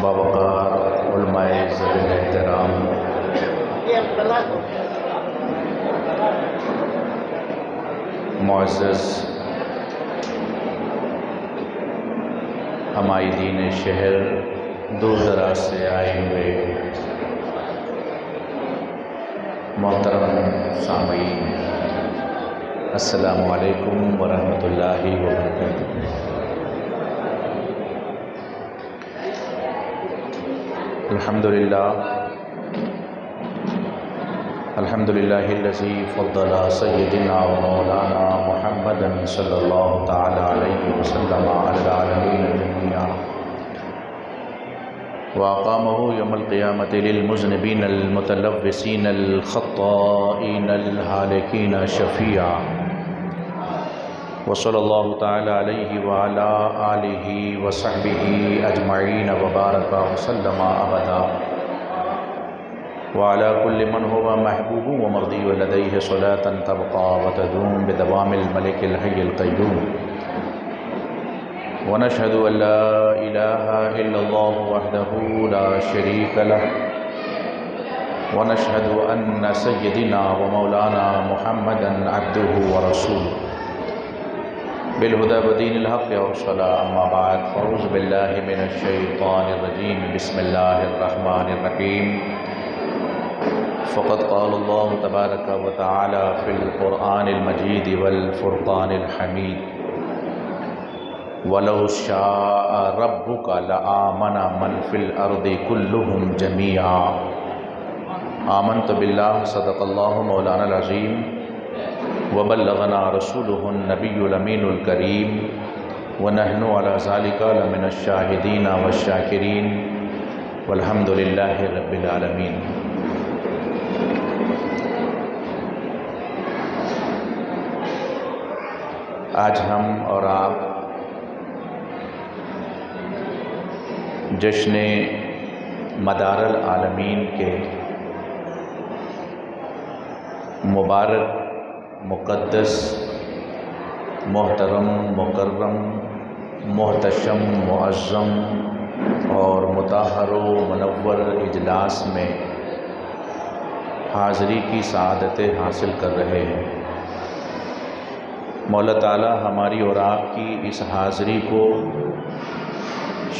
باوقار علماء ذوی احترام، معزز عمائدین شہر، دور دراز سے آئے ہوئے محترم سامعین، السلام علیکم ورحمۃ اللہ وبرکاتہ۔ الحمدللہ الذی فضل سیدنا و مولانا محمدا صلی اللہ تعالی علیہ وسلم علی العالمین جميعا، وأقامه يوم القيامة للمذنبين المتلوثين الخطائين الهالكين شفيعا، وصلى الله تعالى عليه وعلى آله وصحبه أجمعين وبارك وسلم أبدا، وعلى كل من هو محبوب ومرضي لديه صلاة تبقى وتدوم بدوام الملك الحي القيوم، ونشهد أن لا إله إلا الله وحده لا شريك له، ونشهد أن سيدنا ومولانا محمدا عبده ورسوله بالهدى ودين الحق أرسل، أما بعد فأعوذ بالله من الشيطان الرجيم، بسم الله الرحمن الرحيم، فقد قال الله تبارك وتعالى في القرآن المجيد والفرقان الحميد، وَلَوْ شَاءَ رَبُّكَ لَآمَنَ مَنْ فِي الْأَرْضِ كُلُّهُمْ جَمِيعًا، آمنت باللہ، صدق اللہ مولانا العظیم، وبلغنا رسولہ النبی الامین الکریم، ونحن علی ذلک لمن الشاہدین والشاکرین، والحمد للہ رب العالمین۔ آج ہم اور آپ جشن مدار العالمین کے مبارک، مقدس، محترم، مکرم، محتشم، معظم اور مطہر و منور اجلاس میں حاضری کی سعادتیں حاصل کر رہے ہیں۔ مولا تعالی ہماری اور آپ کی اس حاضری کو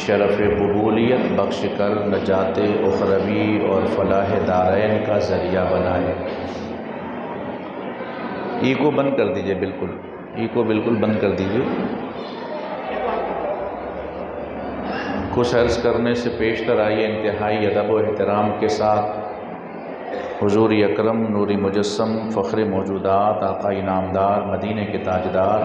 شرف قبولیت بخش کر نجات اخروی اور فلاح دارین کا ذریعہ بنائے۔ ای کو بند کر دیجئے، بالکل ای کو بالکل بند کر دیجئے۔ کچھ عرض کرنے سے پیشتر آئیے انتہائی ادب و احترام کے ساتھ حضور اکرم نور مجسم فخر موجودات آقا انعامدار مدینے کے تاجدار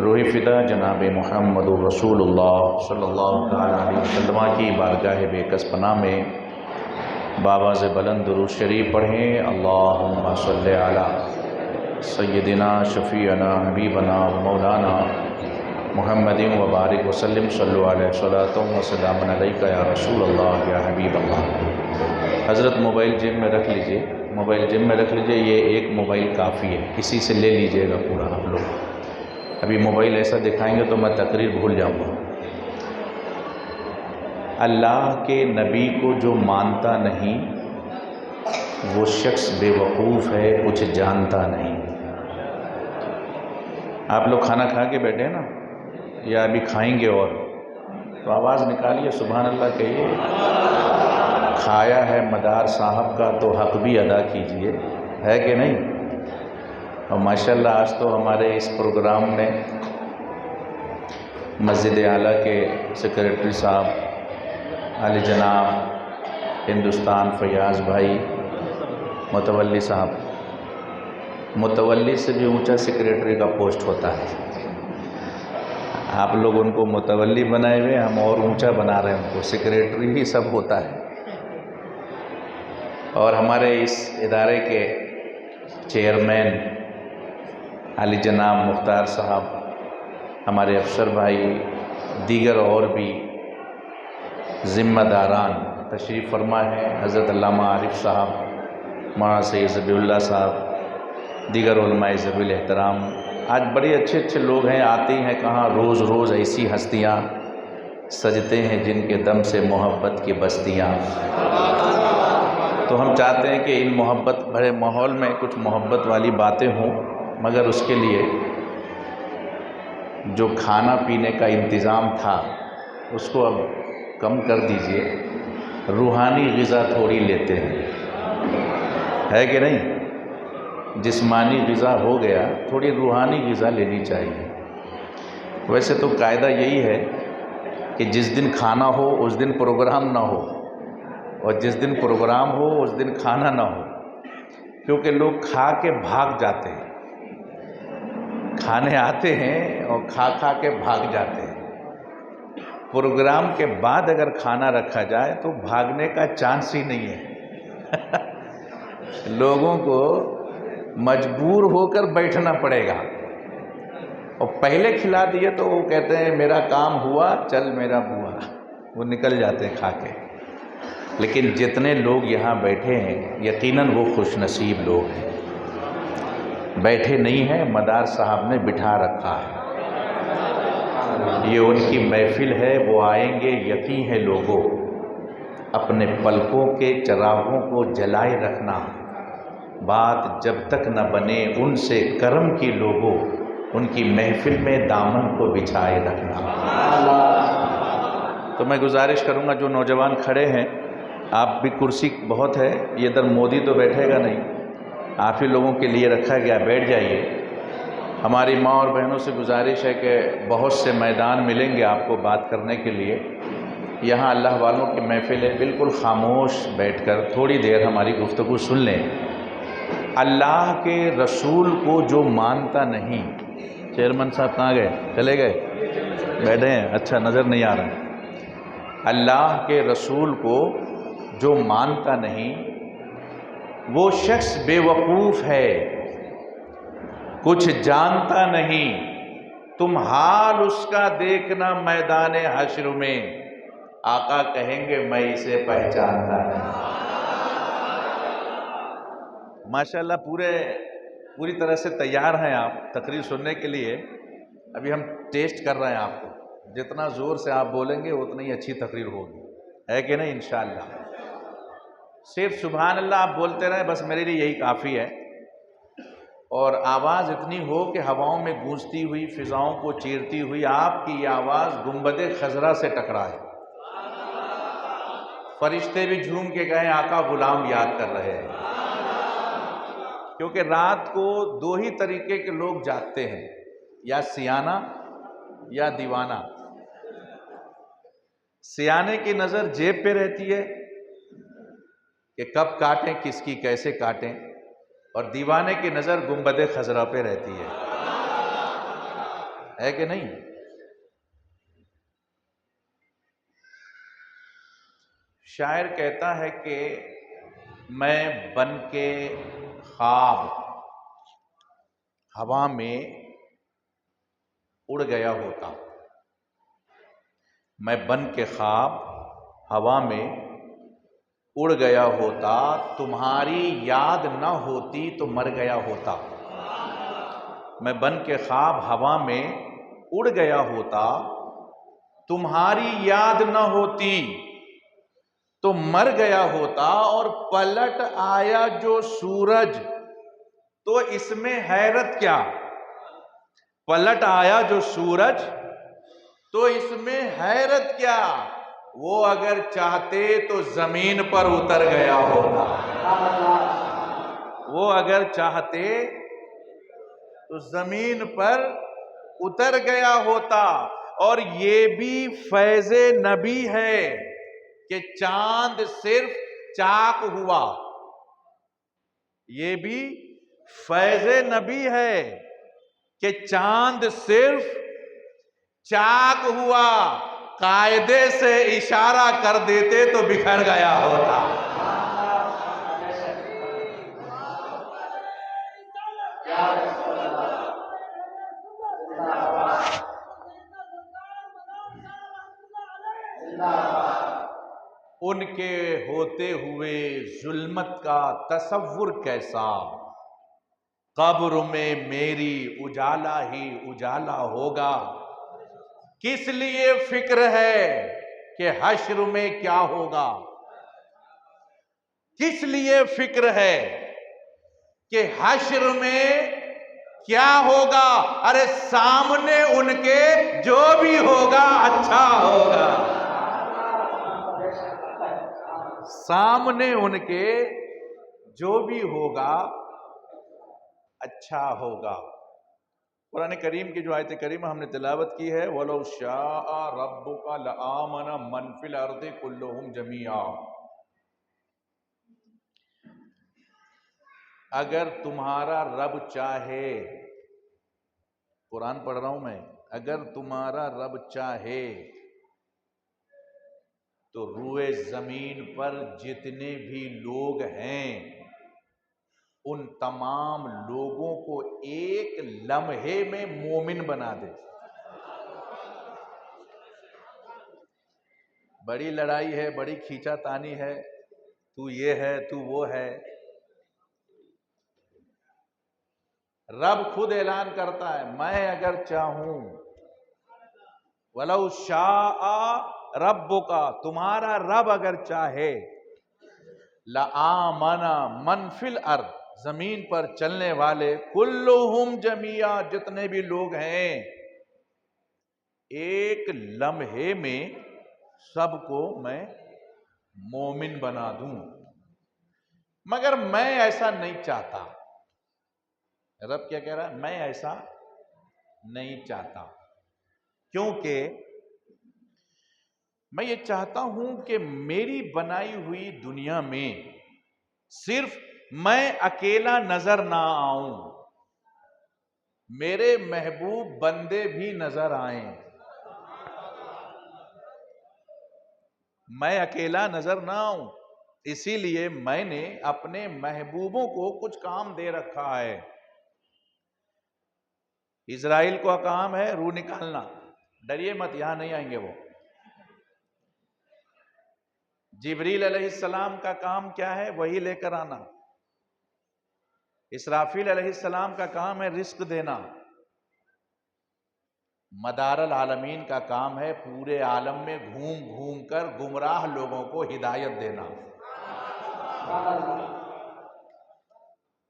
روح فدا جناب محمد رسول اللہ صلی اللہ علیہ وسلم کی بارگاہ بے کس پناہ میں بآواز بلند درود شریف پڑھیں۔ اللہم صلی علی سیدنا شفیعنا حبیبنا مولانا محمد وبارک وسلم، صلو علیہ صلاۃ وسلام علیک یا رسول اللہ یا حبیب اللہ۔ حضرت موبائل جیب میں رکھ لیجئے، موبائل جیب میں رکھ لیجئے، یہ ایک موبائل کافی ہے، کسی سے لے لیجئے گا پورا آپ لوگ۔ ابھی موبائل ایسا دکھائیں گے تو میں تقریر بھول جاؤں گا۔ اللہ کے نبی کو جو مانتا نہیں وہ شخص بے وقوف ہے، کچھ جانتا نہیں۔ آپ لوگ کھانا کھا کے بیٹھے ہیں نا، یا ابھی کھائیں گے اور تو آواز نکالیے، سبحان اللہ کہیے۔ کھایا ہے مدار صاحب کا تو حق بھی ادا کیجئے، ہے کہ نہیں؟ اور ماشاءاللہ آج تو ہمارے اس پروگرام میں مسجد اعلیٰ کے سیکریٹری صاحب علی جناب ہندوستان فیاض بھائی متولی صاحب، متولی سے بھی اونچا سیکریٹری کا پوسٹ ہوتا ہے، آپ لوگ ان کو متولی بنائے ہوئے، ہم اور اونچا بنا رہے ہیں ان کو، سیکریٹری ہی سب ہوتا ہے۔ اور ہمارے اس ادارے کے چیئرمین علی جناب مختار صاحب، ہمارے افسر بھائی، دیگر اور بھی ذمہ داران تشریف فرما ہے، حضرت علامہ عارف صاحب، مولانا سید ذبیح اللہ صاحب، دیگر علماء ذوی الاحترام، آج بڑے اچھے اچھے لوگ ہیں، آتے ہیں کہاں روز روز ایسی ہستیاں سجتے ہیں جن کے دم سے محبت کی بستیاں۔ تو ہم چاہتے ہیں کہ ان محبت بھرے ماحول میں کچھ محبت والی باتیں ہوں، مگر اس کے لیے جو کھانا پینے کا انتظام تھا اس کو اب کم کر دیجئے، روحانی غذا تھوڑی لیتے ہیں، ہے کہ نہیں؟ جسمانی غذا ہو گیا، تھوڑی روحانی غذا لینی چاہیے۔ ویسے تو قاعدہ یہی ہے کہ جس دن کھانا ہو اس دن پروگرام نہ ہو، اور جس دن پروگرام ہو اس دن کھانا نہ ہو، کیونکہ لوگ کھا کے بھاگ جاتے ہیں، کھانے آتے ہیں اور کھا کھا کے بھاگ جاتے ہیں۔ پروگرام کے بعد اگر کھانا رکھا جائے تو بھاگنے کا چانس ہی نہیں ہے۔ لوگوں کو مجبور ہو کر بیٹھنا پڑے گا، اور پہلے کھلا دیے تو وہ کہتے ہیں میرا کام ہوا، چل میرا بوا، وہ نکل جاتے ہیں کھا کے۔ لیکن جتنے لوگ یہاں بیٹھے ہیں یقیناً وہ خوش نصیب لوگ ہیں۔ بیٹھے نہیں ہیں، مدار صاحب نے بٹھا رکھا ہے، یہ ان کی محفل ہے، وہ آئیں گے یقین ہے لوگوں، اپنے پلکوں کے چراغوں کو جلائے رکھنا، بات جب تک نہ بنے ان سے کرم کی لوگوں، ان کی محفل میں دامن کو بچھائے رکھنا۔ تو میں گزارش کروں گا جو نوجوان کھڑے ہیں، آپ بھی کرسی بہت ہے، یہ ادھر مودی تو بیٹھے گا نہیں، آپ ہی لوگوں کے لیے رکھا گیا، بیٹھ جائیے۔ ہماری ماں اور بہنوں سے گزارش ہے کہ بہت سے میدان ملیں گے آپ کو بات کرنے کے لیے، یہاں اللہ والوں کی محفل ہے، بالکل خاموش بیٹھ کر تھوڑی دیر ہماری گفتگو سن لیں۔ اللہ کے رسول کو جو مانتا نہیں، چیئرمین صاحب کہاں گئے؟ چلے گئے؟ بیٹھے ہیں، اچھا نظر نہیں آ رہا۔ اللہ کے رسول کو جو مانتا نہیں وہ شخص بے وقوف ہے، کچھ جانتا نہیں، تم حال اس کا دیکھنا میدان حشر میں، آقا کہیں گے میں اسے پہچانتا نہیں۔ ماشاءاللہ پوری طرح سے تیار ہیں آپ تقریر سننے کے لیے۔ ابھی ہم ٹیسٹ کر رہے ہیں آپ کو، جتنا زور سے آپ بولیں گے اتنی ہی اچھی تقریر ہوگی، ہے کہ نہیں؟ انشاءاللہ صرف سبحان اللہ آپ بولتے رہیں، بس میرے لیے یہی کافی ہے، اور آواز اتنی ہو کہ ہواؤں میں گونجتی ہوئی، فضاؤں کو چیرتی ہوئی آپ کی یہ آواز گنبد خضرا سے ٹکرائے، فرشتے بھی جھوم کے کہیں آقا غلام یاد کر رہے ہیں۔ کیونکہ رات کو دو ہی طریقے کے لوگ جاگتے ہیں، یا سیانہ یا دیوانہ۔ سیانے کی نظر جیب پہ رہتی ہے کہ کب کاٹیں، کس کی کیسے کاٹیں، اور دیوانے کی نظر گنبد خضرا پہ رہتی ہے کہ نہیں؟ شاعر کہتا ہے کہ میں بن کے خواب ہوا میں اڑ گیا ہوتا، میں بن کے خواب ہوا میں اڑ گیا ہوتا، تمہاری یاد نہ ہوتی تو مر گیا ہوتا۔ میں بن کے خواب ہوا میں اڑ گیا ہوتا، تمہاری یاد نہ ہوتی تو مر گیا ہوتا، اور پلٹ آیا جو سورج تو اس میں حیرت کیا، پلٹ آیا جو سورج تو اس میں حیرت کیا، وہ اگر چاہتے تو زمین پر اتر گیا ہوتا، وہ اگر چاہتے تو زمین پر اتر گیا ہوتا۔ اور یہ بھی فیض نبی ہے کہ چاند صرف چاک ہوا، یہ بھی فیض نبی ہے کہ چاند صرف چاک ہوا، قاعدے سے اشارہ کر دیتے تو بکھر گیا ہوتا۔ ان کے ہوتے ہوئے ظلمت کا تصور کیسا، قبر میں میری اجالا ہی اجالا ہوگا. کس لیے فکر ہے کہ حشر میں کیا ہوگا؟ کس لیے فکر ہے کہ حشر میں کیا ہوگا؟ ارے سامنے ان کے جو بھی ہوگا اچھا ہوگا. سامنے ان کے جو بھی ہوگا اچھا ہوگا. قرآن کریم کی جو آیت کریمہ ہم نے تلاوت کی ہے وَلَوْ شَاءَ رَبُّكَ لَآمَنَ مَنْ فِي الْأَرْضِ كُلُّهُمْ جَمِيعًا. اگر تمہارا رب چاہے، قرآن پڑھ رہا ہوں میں، اگر تمہارا رب چاہے تو روئے زمین پر جتنے بھی لوگ ہیں ان تمام لوگوں کو ایک لمحے میں مومن بنا دے. بڑی لڑائی ہے، بڑی کھینچا تانی ہے، تو یہ ہے تو وہ ہے. رب خود اعلان کرتا ہے میں اگر چاہوں، وَلَوْ شَاءَ رَبُّكَ، تمہارا رب اگر چاہے، لَآمَنَ مَنْ فِي الْأَرْضِ، زمین پر چلنے والے، کلہم جمیعا، جتنے بھی لوگ ہیں، ایک لمحے میں سب کو میں مومن بنا دوں. مگر میں ایسا نہیں چاہتا. رب کیا کہہ رہا ہے؟ میں ایسا نہیں چاہتا، کیونکہ میں یہ چاہتا ہوں کہ میری بنائی ہوئی دنیا میں صرف میں اکیلا نظر نہ آؤں، میرے محبوب بندے بھی نظر آئیں. میں اکیلا نظر نہ آؤں، اسی لیے میں نے اپنے محبوبوں کو کچھ کام دے رکھا ہے. اسرائیل کا کام ہے روح نکالنا، ڈریے مت، یہاں نہیں آئیں گے وہ. جبریل علیہ السلام کا کام کیا ہے؟ وہی لے کر آنا. اسرافیل علیہ السلام کا کام ہے رزق دینا. مدار العالمین کا کام ہے پورے عالم میں گھوم گھوم کر گمراہ لوگوں کو ہدایت دینا.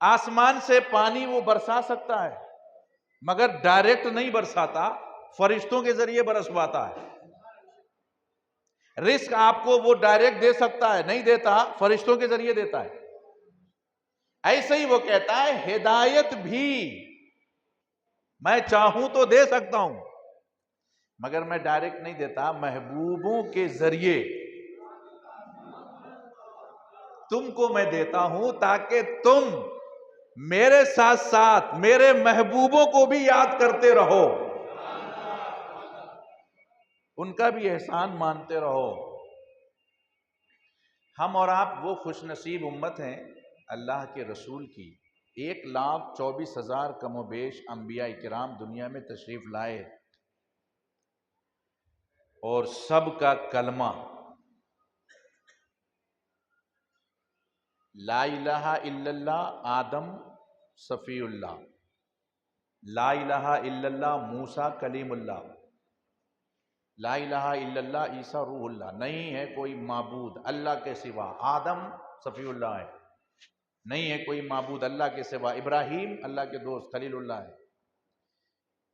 آسمان سے پانی وہ برسا سکتا ہے مگر ڈائریکٹ نہیں برساتا، فرشتوں کے ذریعے برسواتا ہے. رزق آپ کو وہ ڈائریکٹ دے سکتا ہے، نہیں دیتا، فرشتوں کے ذریعے دیتا ہے. ایسے ہی وہ کہتا ہے ہدایت بھی میں چاہوں تو دے سکتا ہوں مگر میں ڈائریکٹ نہیں دیتا، محبوبوں کے ذریعے تم کو میں دیتا ہوں تاکہ تم میرے ساتھ ساتھ میرے محبوبوں کو بھی یاد کرتے رہو، ان کا بھی احسان مانتے رہو. ہم اور آپ وہ خوش نصیب امت ہیں اللہ کے رسول کی. 1,24,000 کم و بیش انبیاء کرام دنیا میں تشریف لائے اور سب کا کلمہ لا الہ الا اللہ آدم صفی اللہ، لا الہ الا اللہ موسیٰ کلیم اللہ، لا الہ الا اللہ عیسیٰ روح اللہ. نہیں ہے کوئی معبود اللہ کے سوا. آدم صفی اللہ ہے، نہیں ہے کوئی معبود اللہ کے سوا. ابراہیم اللہ کے دوست خلیل اللہ ہے.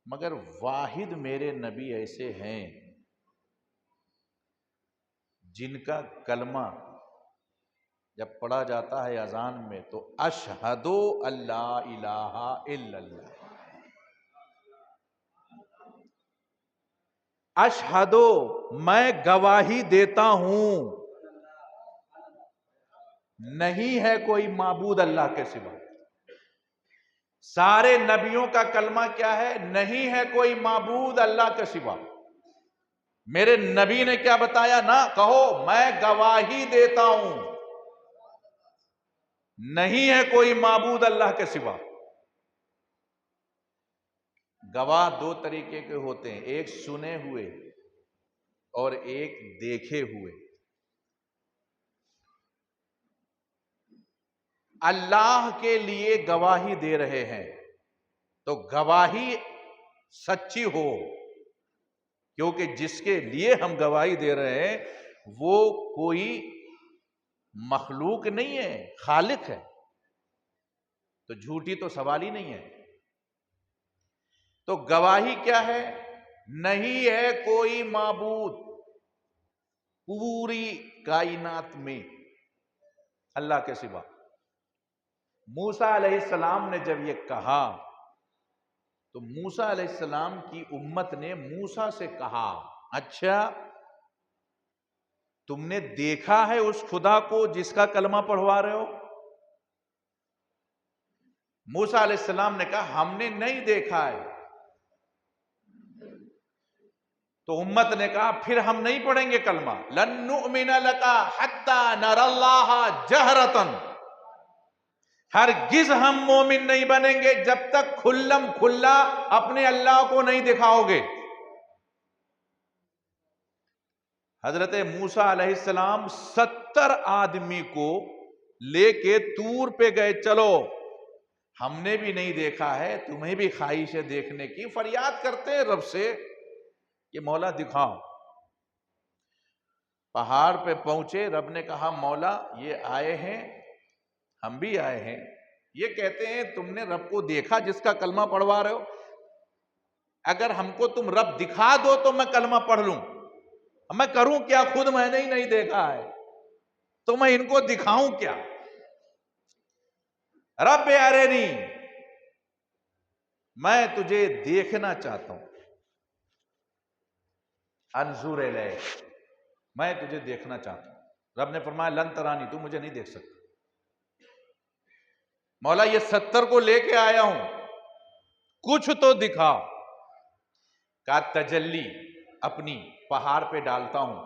مگر واحد میرے نبی ایسے ہیں جن کا کلمہ جب پڑھا جاتا ہے اذان میں تو اشہدو اللہ الہ الا اللہ، اشہدو میں گواہی دیتا ہوں نہیں ہے کوئی معبود اللہ کے سوا. سارے نبیوں کا کلمہ کیا ہے؟ نہیں ہے کوئی معبود اللہ کے سوا. میرے نبی نے کیا بتایا؟ نہ کہو میں گواہی دیتا ہوں نہیں ہے کوئی معبود اللہ کے سوا. گواہ دو طریقے کے ہوتے ہیں، ایک سنے ہوئے اور ایک دیکھے ہوئے. اللہ کے لیے گواہی دے رہے ہیں تو گواہی سچی ہو، کیونکہ جس کے لیے ہم گواہی دے رہے ہیں وہ کوئی مخلوق نہیں ہے، خالق ہے، تو جھوٹی تو سوال ہی نہیں ہے۔ تو گواہی کیا ہے؟ نہیں ہے کوئی معبود پوری کائنات میں اللہ کے سوا۔ موسیٰ علیہ السلام نے جب یہ کہا تو موسیٰ علیہ السلام کی امت نے موسیٰ سے کہا، اچھا تم نے دیکھا ہے اس خدا کو جس کا کلمہ پڑھوا رہے ہو؟ موسیٰ علیہ السلام نے کہا ہم نے نہیں دیکھا ہے۔ تو امت نے کہا پھر ہم نہیں پڑھیں گے کلمہ، لن نؤمن لک حتی نری اللہ جہرۃ، ہرگز ہم مومن نہیں بنیں گے جب تک کھلم کھلا اپنے اللہ کو نہیں دکھاؤ گے۔ حضرت موسیٰ علیہ السلام 70 آدمی کو لے کے طور پہ گئے، چلو ہم نے بھی نہیں دیکھا ہے، تمہیں بھی خواہش ہے دیکھنے کی، فریاد کرتے ہیں رب سے کہ مولا دکھاؤ۔ پہاڑ پہ پہنچے، رب نے کہا مولا یہ آئے ہیں، ہم بھی آئے ہیں، یہ کہتے ہیں تم نے رب کو دیکھا جس کا کلمہ پڑھوا رہے ہو؟ اگر ہم کو تم رب دکھا دو تو میں کلمہ پڑھ لوں، میں کروں کیا؟ خود میں نے ہی نہیں دیکھا ہے تو میں ان کو دکھاؤں کیا؟ رب ارنی، میں تجھے دیکھنا چاہتا ہوں، انظر الیک، میں تجھے دیکھنا چاہتا ہوں۔ رب نے فرمایا لن ترانی، تو مجھے نہیں دیکھ سکتا۔ مولا یہ 70 کو لے کے آیا ہوں، کچھ تو دکھا۔ کا تجلی اپنی پہاڑ پہ ڈالتا ہوں،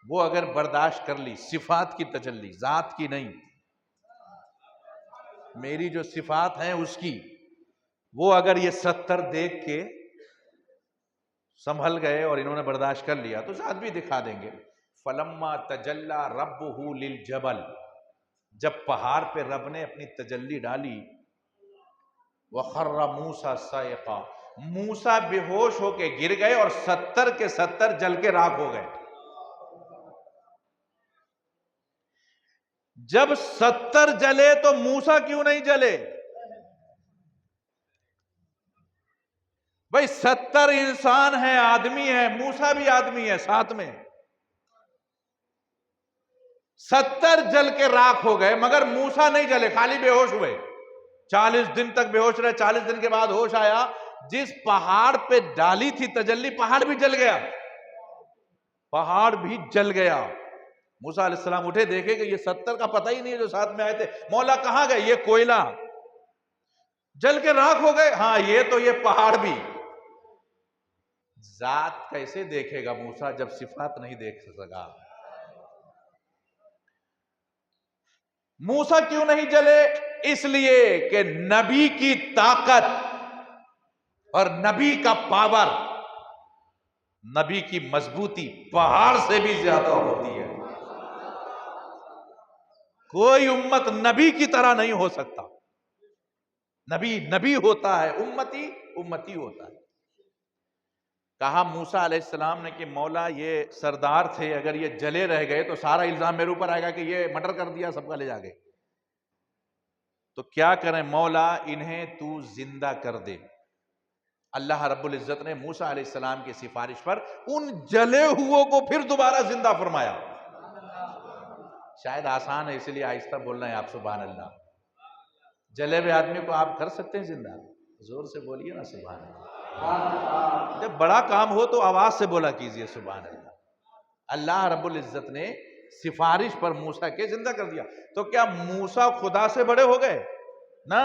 وہ اگر برداشت کر لی، صفات کی تجلی، ذات کی نہیں، میری جو صفات ہیں اس کی، وہ اگر یہ 70 دیکھ کے سنبھل گئے اور انہوں نے برداشت کر لیا تو ذات بھی دکھا دیں گے۔ فلما تجلی ربہ للجبل، جب پہاڑ پہ رب نے اپنی تجلی ڈالی، وخر موسیٰ صعقا، موسیٰ بے ہوش ہو کے گر گئے اور 70 کے 70 جل کے راکھ ہو گئے۔ جب 70 جلے تو موسیٰ کیوں نہیں جلے؟ بھئی 70 انسان ہیں، آدمی ہیں، موسیٰ بھی آدمی ہے ساتھ میں، 70 جل کے راکھ ہو گئے مگر موسیٰ نہیں جلے، خالی بے ہوش ہوئے۔ 40 دن تک بے ہوش رہے، 40 دن کے بعد ہوش آیا، جس پہاڑ پہ ڈالی تھی تجلی، پہاڑ بھی جل گیا، پہاڑ بھی جل گیا۔ موسیٰ علیہ السلام اٹھے، دیکھے کہ یہ 70 کا پتہ ہی نہیں ہے جو ساتھ میں آئے تھے۔ مولا کہاں گئے؟ یہ کوئلہ جل کے راکھ ہو گئے، ہاں یہ تو یہ پہاڑ بھی۔ ذات کیسے دیکھے گا موسیٰ جب صفات نہیں دیکھ سکا؟ موسیٰ کیوں نہیں جلے؟ اس لیے کہ نبی کی طاقت اور نبی کا پاور، نبی کی مضبوطی پہاڑ سے بھی زیادہ ہوتی ہے۔ کوئی امت نبی کی طرح نہیں ہو سکتا، نبی نبی ہوتا ہے، امتی امتی ہوتا ہے۔ کہا موسیٰ علیہ السلام نے کہ مولا یہ سردار تھے، اگر یہ جلے رہ گئے تو سارا الزام میرے اوپر آئے گا کہ یہ مرڈر کر دیا سب کا لے جا کے، تو کیا کریں مولا؟ انہیں تو زندہ کر دے۔ اللہ رب العزت نے موسیٰ علیہ السلام کی سفارش پر ان جلے ہوئے کو پھر دوبارہ زندہ فرمایا۔ شاید آسان ہے اس لیے آہستہ بولنا ہے آپ، سبحان اللہ۔ جلے ہوئے آدمی کو آپ کر سکتے ہیں زندہ؟ زور سے بولیے نا سبحان اللہ۔ جب بڑا کام ہو تو آواز سے بولا کیجئے سبحان اللہ۔ اللہ رب العزت نے سفارش پر موسیٰ کے زندہ کر دیا، تو کیا موسیٰ خدا سے بڑے ہو گئے؟ نہ،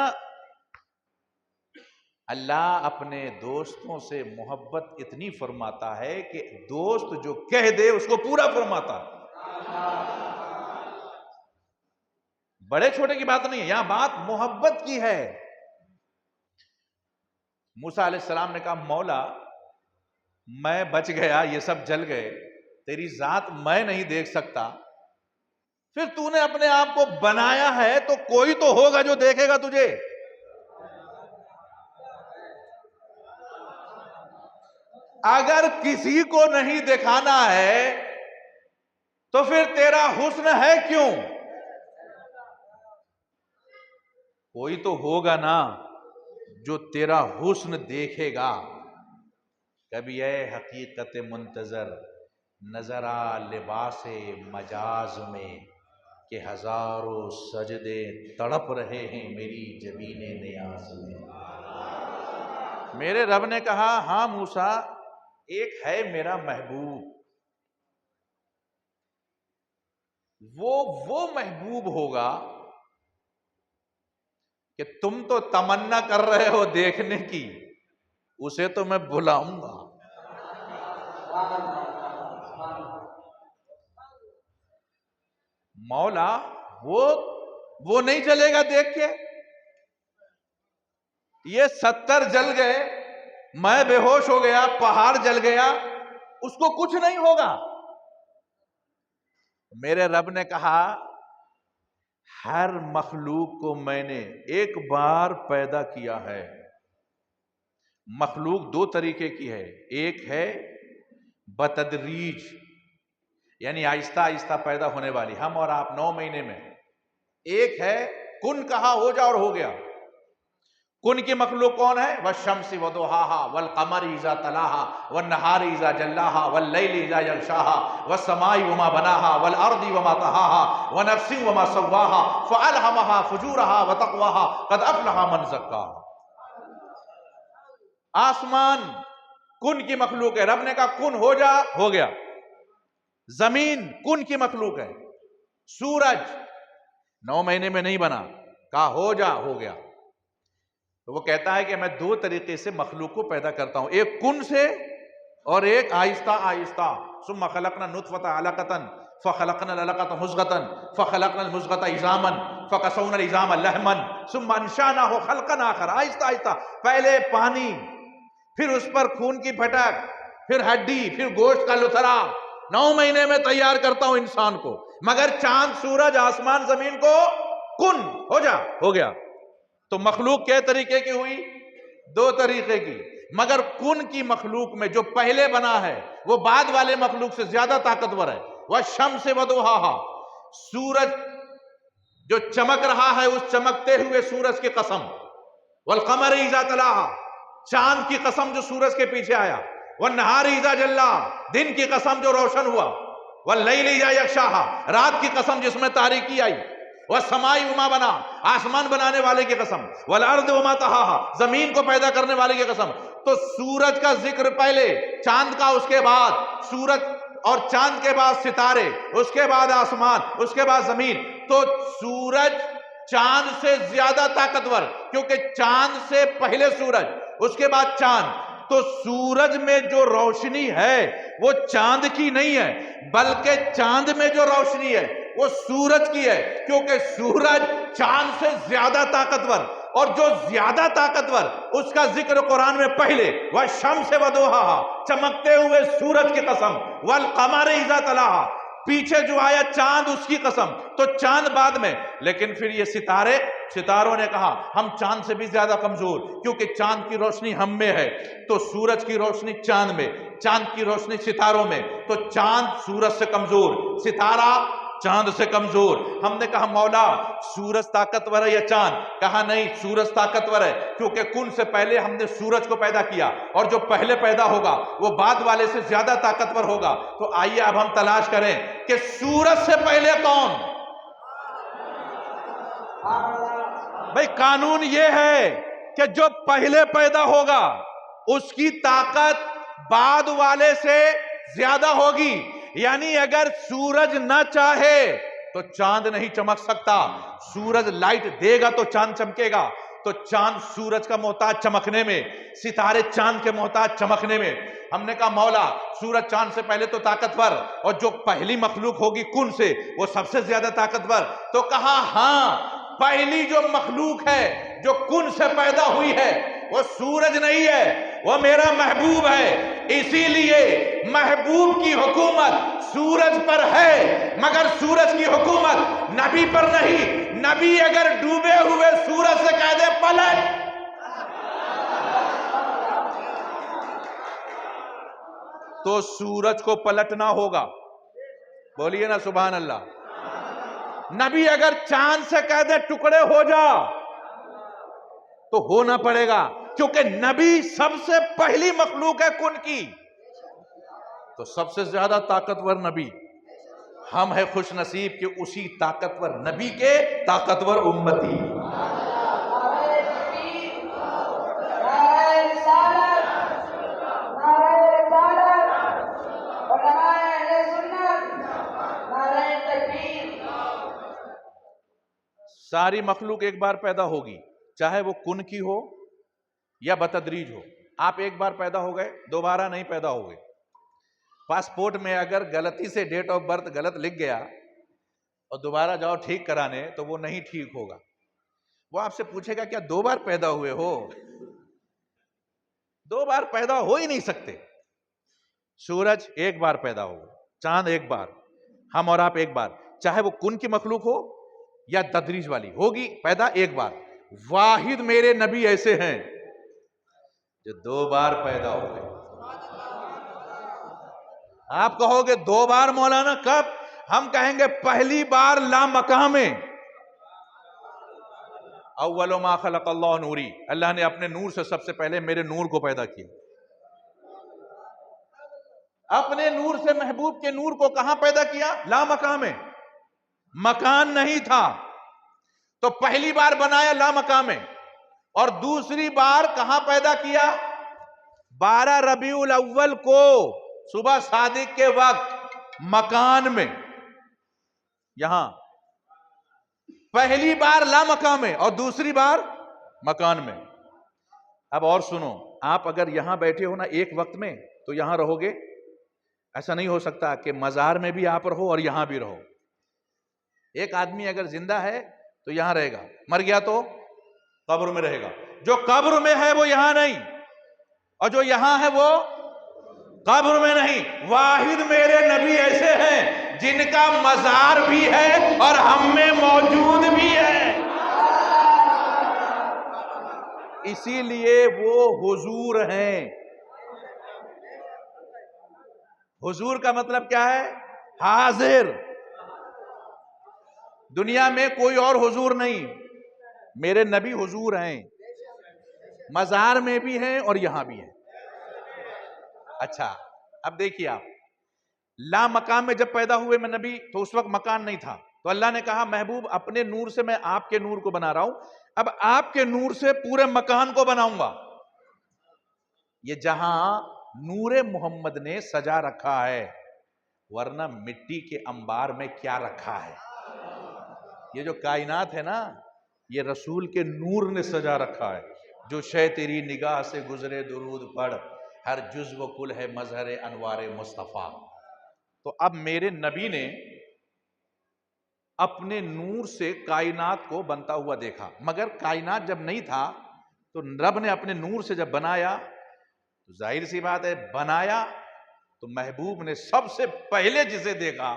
اللہ اپنے دوستوں سے محبت اتنی فرماتا ہے کہ دوست جو کہہ دے اس کو پورا فرماتا ہے۔ بڑے چھوٹے کی بات نہیں ہے، یہاں بات محبت کی ہے۔ موسیٰ علیہ السلام نے کہا مولا میں بچ گیا، یہ سب جل گئے، تیری ذات میں نہیں دیکھ سکتا، پھر تو نے اپنے آپ کو بنایا ہے تو کوئی تو ہوگا جو دیکھے گا تجھے. اگر کسی کو نہیں دکھانا ہے تو پھر تیرا حسن ہے کیوں؟ کوئی تو ہوگا نا جو تیرا حسن دیکھے گا. کبھی اے حقیقت منتظر نظر آ لباس مجاز میں کہ ہزاروں سجدے تڑپ رہے ہیں میری جبین نیاز میں. میرے رب نے کہا ہاں موسیٰ ایک ہے میرا محبوب، وہ محبوب ہوگا کہ تم تو تمنا کر رہے ہو دیکھنے کی، اسے تو میں بلاؤں گا. مولا وہ نہیں چلے گا دیکھ کے. یہ 70 جل گئے، میں بے ہوش ہو گیا، پہاڑ جل گیا، اس کو کچھ نہیں ہوگا. میرے رب نے کہا ہر مخلوق کو میں نے ایک بار پیدا کیا ہے. مخلوق 2 طریقے کی ہے، ایک ہے بتدریج یعنی آہستہ آہستہ پیدا ہونے والی، ہم اور آپ 9 مہینے میں. ایک ہے کن کہا ہو جا اور ہو گیا. کن کی مخلوق کون ہے؟ والشمس وضحاها والقمر اذا تلاها والنهار اذا جلاها والليل اذا يغشاها والسماء وما بناها والارض وما طحاها ونفس وما سواها فالهمها فجورها وتقواها قد افلح من زكاها. آسمان کن کی مخلوق ہے، رب نے کہا کن ہو جا، ہو گیا. زمین کن کی مخلوق ہے. سورج 9 مہینے میں نہیں بنا، کہا ہو جا، ہو گیا. تو وہ کہتا ہے کہ میں 2 طریقے سے مخلوق کو پیدا کرتا ہوں، ایک کن سے اور ایک آہستہ آہستہ. ثم خلقنا النطفة علقة فخلقنا العلقة مضغة فخلقنا المضغة عظاما فكسونا العظام لحما ثم انشأناه خلقا آخر. آہستہ آہستہ پہلے پانی، پھر اس پر خون کی پھٹک، پھر ہڈی، پھر گوشت کا لتھڑا. 9 مہینے میں تیار کرتا ہوں انسان کو. مگر چاند، سورج، آسمان، زمین کو کن ہو جا، ہو گیا. تو مخلوق کے طریقے کی ہوئی؟ 2 طریقے کی. مگر کن کی مخلوق میں جو پہلے بنا ہے وہ بعد والے مخلوق سے زیادہ طاقتور ہے. والشمس وضحاها، سورج جو چمک رہا ہے اس چمکتے ہوئے سورج کی قسم. والقمر اذا تلاها، چاند کی قسم جو سورج کے پیچھے آیا. والنہار اذا جلاها، دن کی قسم جو روشن ہوا. واللیل اذا یغشاها، رات کی قسم جس میں تاریکی آئی. والسماء وما بنا، آسمان بنانے والے کی قسم. والارض وما طحاها، زمین کو پیدا کرنے والے کی قسم. تو سورج کا ذکر پہلے، چاند کا اس کے بعد. سورج اور چاند کے بعد ستارے، اس کے بعد آسمان، اس کے بعد زمین. تو سورج چاند سے زیادہ طاقتور، کیونکہ چاند سے پہلے سورج، اس کے بعد چاند. تو سورج میں جو روشنی ہے وہ چاند کی نہیں ہے، بلکہ چاند میں جو روشنی ہے وہ سورج کی ہے، کیونکہ سورج چاند سے زیادہ طاقتور. اور جو زیادہ طاقتور اس کا ذکر قرآن میں پہلے. والشمس وضحاها، چمکتے ہوئے سورج کی قسم. والقمر اذا تلاها، پیچھے جو آیا چاند اس کی قسم. تو چاند بعد میں. لیکن پھر یہ ستاروں نے کہا ہم چاند سے بھی زیادہ کمزور، کیونکہ چاند کی روشنی ہم میں ہے تو سورج کی روشنی چاند میں، چاند کی روشنی ستاروں میں. تو چاند سورج سے کمزور، ستارہ چاند سے کمزور. ہم نے کہا مولا سورج طاقتور ہے یا چاند؟ کہا نہیں، سورج طاقتور ہے، کیونکہ کن سے پہلے ہم نے سورج کو پیدا کیا، اور جو پہلے پیدا ہوگا وہ بعد والے سے زیادہ طاقتور ہوگا. تو آئیے اب ہم تلاش کریں کہ سورج سے پہلے کون. بھئی قانون یہ ہے کہ جو پہلے پیدا ہوگا اس کی طاقت بعد والے سے زیادہ ہوگی. یعنی اگر سورج نہ چاہے تو چاند نہیں چمک سکتا. سورج لائٹ دے گا تو چاند چمکے گا. تو چاند سورج کا محتاج چمکنے میں، ستارے چاند کے محتاج چمکنے میں. ہم نے کہا مولا سورج چاند سے پہلے تو طاقتور، اور جو پہلی مخلوق ہوگی کن سے وہ سب سے زیادہ طاقتور. تو کہا ہاں، پہلی جو مخلوق ہے جو کن سے پیدا ہوئی ہے وہ سورج نہیں ہے، وہ میرا محبوب ہے. اسی لیے محبوب کی حکومت سورج پر ہے مگر سورج کی حکومت نبی پر نہیں. نبی اگر ڈوبے ہوئے سورج سے کہہ دے پلٹ، تو سورج کو پلٹنا ہوگا. بولیے نا سبحان اللہ. نبی اگر چاند سے کہہ دے ٹکڑے ہو جا تو ہونا پڑے گا، کیونکہ نبی سب سے پہلی مخلوق ہے کن کی. تو سب سے زیادہ طاقتور نبی. ہم ہیں خوش نصیب کہ اسی طاقتور نبی کے طاقتور امتی. ساری مخلوق ایک بار پیدا ہوگی، چاہے وہ کن کی ہو یا بتدریج ہو. آپ ایک بار پیدا ہو گئے، دوبارہ نہیں پیدا ہو گئے. پاسپورٹ میں اگر غلطی سے ڈیٹ آف برتھ غلط لکھ گیا اور دوبارہ جاؤ ٹھیک کرانے تو وہ نہیں ٹھیک ہوگا. وہ آپ سے پوچھے گا کیا 2 بار پیدا ہوئے ہو؟ 2 بار پیدا ہو ہی نہیں سکتے. سورج ایک بار پیدا ہو، چاند ایک بار، ہم اور آپ ایک بار، چاہے وہ کن کی مخلوق ہو یا تدریج والی، ہوگی پیدا ایک بار. واحد میرے نبی ایسے ہیں جو 2 بار پیدا ہو گئے. آپ کہو گے 2 بار مولانا کب؟ ہم کہیں گے پہلی بار لا مقام میں. اول ما خلق اللہ نوری، اللہ نے اپنے نور سے سب سے پہلے میرے نور کو پیدا کیا. اپنے نور سے محبوب کے نور کو کہاں پیدا کیا؟ لا مقام میں. مکان نہیں تھا تو پہلی بار بنایا لا مقام میں، اور دوسری بار کہاں پیدا کیا؟ 12 ربیع الاول کو صبح صادق کے وقت مکان میں. یہاں پہلی بار لا مقام میں اور دوسری بار مکان میں. اب اور سنو، آپ اگر یہاں بیٹھے ہو نا ایک وقت میں تو یہاں رہو گے. ایسا نہیں ہو سکتا کہ مزار میں بھی آپ رہو اور یہاں بھی رہو. ایک آدمی اگر زندہ ہے تو یہاں رہے گا، مر گیا تو قبر میں رہے گا. جو قبر میں ہے وہ یہاں نہیں، اور جو یہاں ہے وہ قبر میں نہیں. واحد میرے نبی ایسے ہیں جن کا مزار بھی ہے اور ہم میں موجود بھی ہے. اسی لیے وہ حضور ہیں. حضور کا مطلب کیا ہے؟ حاضر. دنیا میں کوئی اور حضور نہیں، میرے نبی حضور ہیں. مزار میں بھی ہیں اور یہاں بھی ہیں. اچھا اب دیکھیے آپ، لا مقام میں جب پیدا ہوئے میں نبی تو اس وقت مکان نہیں تھا، تو اللہ نے کہا محبوب اپنے نور سے میں آپ کے نور کو بنا رہا ہوں، اب آپ کے نور سے پورے مکان کو بناؤں گا. یہ جہاں نور محمد نے سجا رکھا ہے، ورنہ مٹی کے انبار میں کیا رکھا ہے؟ یہ جو کائنات ہے نا، یہ رسول کے نور نے سجا رکھا ہے. جو شے تیری نگاہ سے گزرے درود پڑھ، ہر جزو کل ہے مظہر انوار مصطفیٰ. تو اب میرے نبی نے اپنے نور سے کائنات کو بنتا ہوا دیکھا، مگر کائنات جب نہیں تھا تو رب نے اپنے نور سے جب بنایا تو ظاہر سی بات ہے بنایا تو محبوب نے سب سے پہلے جسے دیکھا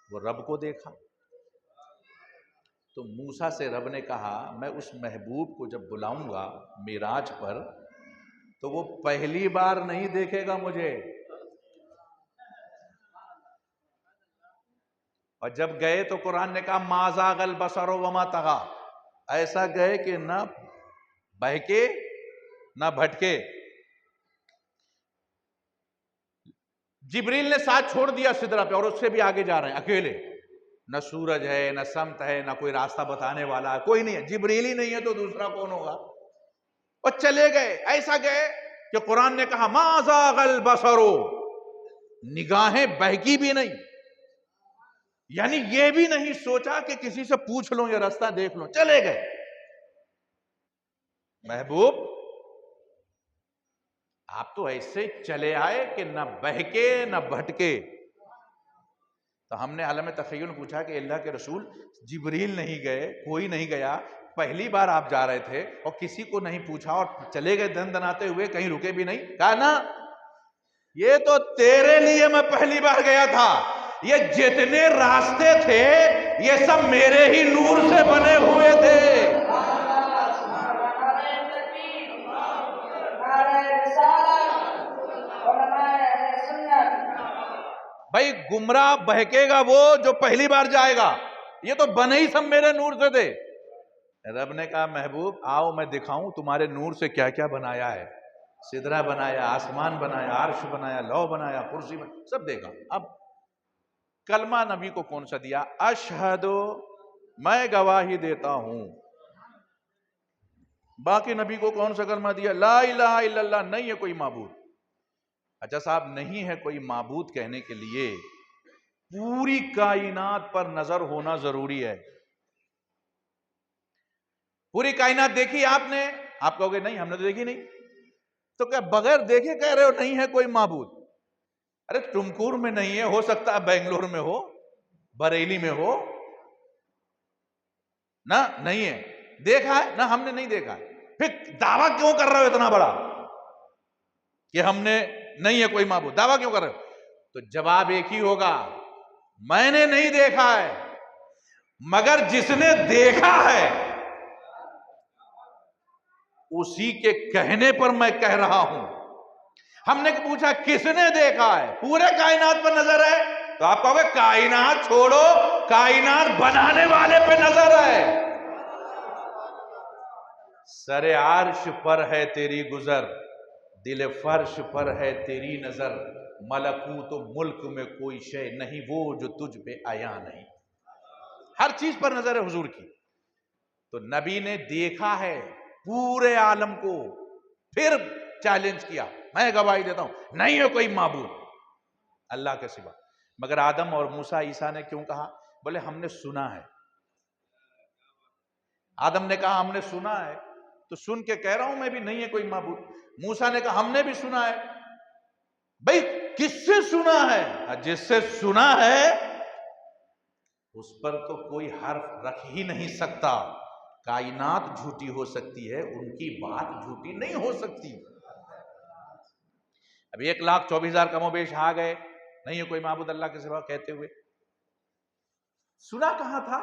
وہ رب کو دیکھا. تو موسیٰ سے رب نے کہا میں اس محبوب کو جب بلاؤں گا معراج پر تو وہ پہلی بار نہیں دیکھے گا مجھے. اور جب گئے تو قرآن نے کہا ما زاغ البصر وما طغی، ایسا گئے کہ نہ بہکے نہ بھٹکے. جبریل نے ساتھ چھوڑ دیا سدرہ پہ اور اس سے بھی آگے جا رہے ہیں اکیلے. نہ سورج ہے، نہ سمت ہے، نہ کوئی راستہ بتانے والا ہے، کوئی نہیں ہے. جبریل ہی نہیں ہے تو دوسرا کون ہوگا؟ اور چلے گئے. ایسا گئے کہ قرآن نے کہا ما زاغ البصر، نگاہیں بہکی بھی نہیں، یعنی یہ بھی نہیں سوچا کہ کسی سے پوچھ لوں یا راستہ دیکھ لوں، چلے گئے. محبوب آپ تو ایسے چلے آئے کہ نہ بہکے نہ بھٹکے. تو ہم نے عالم تخیل پوچھا کہ اللہ کے رسول جبریل نہیں گئے، کوئی نہیں گیا، پہلی بار آپ جا رہے تھے اور کسی کو نہیں پوچھا اور چلے گئے دن دناتے ہوئے, کہیں رکے بھی نہیں, کہا نا یہ تو تیرے لیے میں پہلی بار گیا تھا, یہ جتنے راستے تھے یہ سب میرے ہی نور سے بنے ہوئے تھے. بھائی گمراہ بہکے گا وہ جو پہلی بار جائے گا, یہ تو بنے ہی سب میرے نور سے تھے. رب نے کہا محبوب آؤ میں دکھاؤں تمہارے نور سے کیا کیا بنایا ہے. سدرہ بنایا, آسمان بنایا, عرش بنایا, لوح بنایا, کرسی بنایا, سب دیکھا. اب کلمہ نبی کو کون سا دیا؟ اشہد, میں گواہی دیتا ہوں. باقی نبی کو کون سا کلمہ دیا؟ لا الہ الا اللہ, نہیں ہے کوئی معبود. اچھا صاحب, نہیں ہے کوئی معبود کہنے کے لیے پوری کائنات پر نظر ہونا ضروری ہے. پوری کائنات دیکھی آپ نے؟ آپ کہو گے نہیں ہم نے تو دیکھی نہیں. تو کیا بغیر دیکھے کہہ رہے ہو نہیں ہے کوئی معبود؟ ارے ٹمکور میں نہیں ہے, ہو سکتا ہے بنگلور میں ہو, بریلی میں ہو نا, نہیں ہے. دیکھا ہے نا, ہم نے نہیں دیکھا. پھر دعویٰ کیوں کر رہے ہو اتنا بڑا کہ ہم نے نہیں ہے کوئی معبود؟ دعویٰ کیوں کر رہے ہو؟ تو جواب ایک ہی ہوگا, میں نے نہیں دیکھا ہے, مگر جس نے دیکھا ہے اسی کے کہنے پر میں کہہ رہا ہوں. ہم نے پوچھا کس نے دیکھا ہے؟ پورے کائنات پر نظر ہے. تو آپ کہو گے کائنات چھوڑو, کائنات بنانے والے پہ نظر ہے. سر عرش پر ہے تیری گزر, دل فرش پر ہے تیری نظر, ملکوت و ملک میں کوئی شے نہیں وہ جو تجھ پہ آیا نہیں. ہر چیز پر نظر ہے حضور کی. تو نبی نے دیکھا ہے پورے عالم کو, پھر چیلنج کیا, میں گواہی دیتا ہوں نہیں ہے کوئی معبود اللہ کے سوا. مگر آدم اور موسیٰ عیسیٰ نے کیوں کہا؟ بولے ہم نے سنا ہے. آدم نے کہا ہم نے سنا ہے, تو سن کے کہہ رہا ہوں میں بھی نہیں ہے کوئی معبود. موسیٰ نے کہا ہم نے بھی سنا ہے. بھئی کس سے سنا ہے؟ جس سے سنا ہے اس پر تو کوئی حرف رکھ ہی نہیں سکتا. کائنات جھوٹی ہو سکتی ہے, ان کی بات جھوٹی نہیں ہو سکتی. اب 1,24,000 کم و بیش آ گئے نہیں ہے کوئی معبود اللہ کے سوا کہتے ہوئے. سنا کہاں تھا؟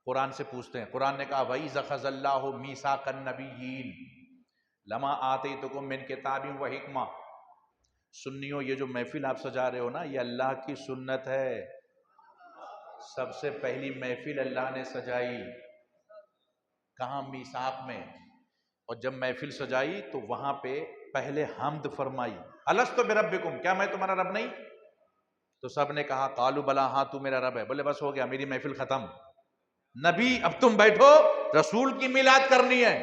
قرآن سے پوچھتے ہیں. قرآن نے کہا وَإِذْ أَخَذَ اللَّهُ مِيثَاقَ النَّبِيِّينَ لَمَا آتَيْتُكُم مِّن كِتَابٍ وَحِکْمَةٍ. سنیو, یہ جو محفل آپ سجا رہے ہو نا, یہ اللہ کی سنت ہے. سب سے پہلی محفل اللہ نے سجائی کہاں؟ میثاق میں. اور جب محفل سجائی تو وہاں پہ پہلے حمد فرمائی, الست بربکم, کیا میں تمہارا رب نہیں؟ تو سب نے کہا قالوا بلا, ہاں تو میرا رب ہے. بولے بس ہو گیا, میری محفل ختم. نبی اب تم بیٹھو, رسول کی میلاد کرنی ہے.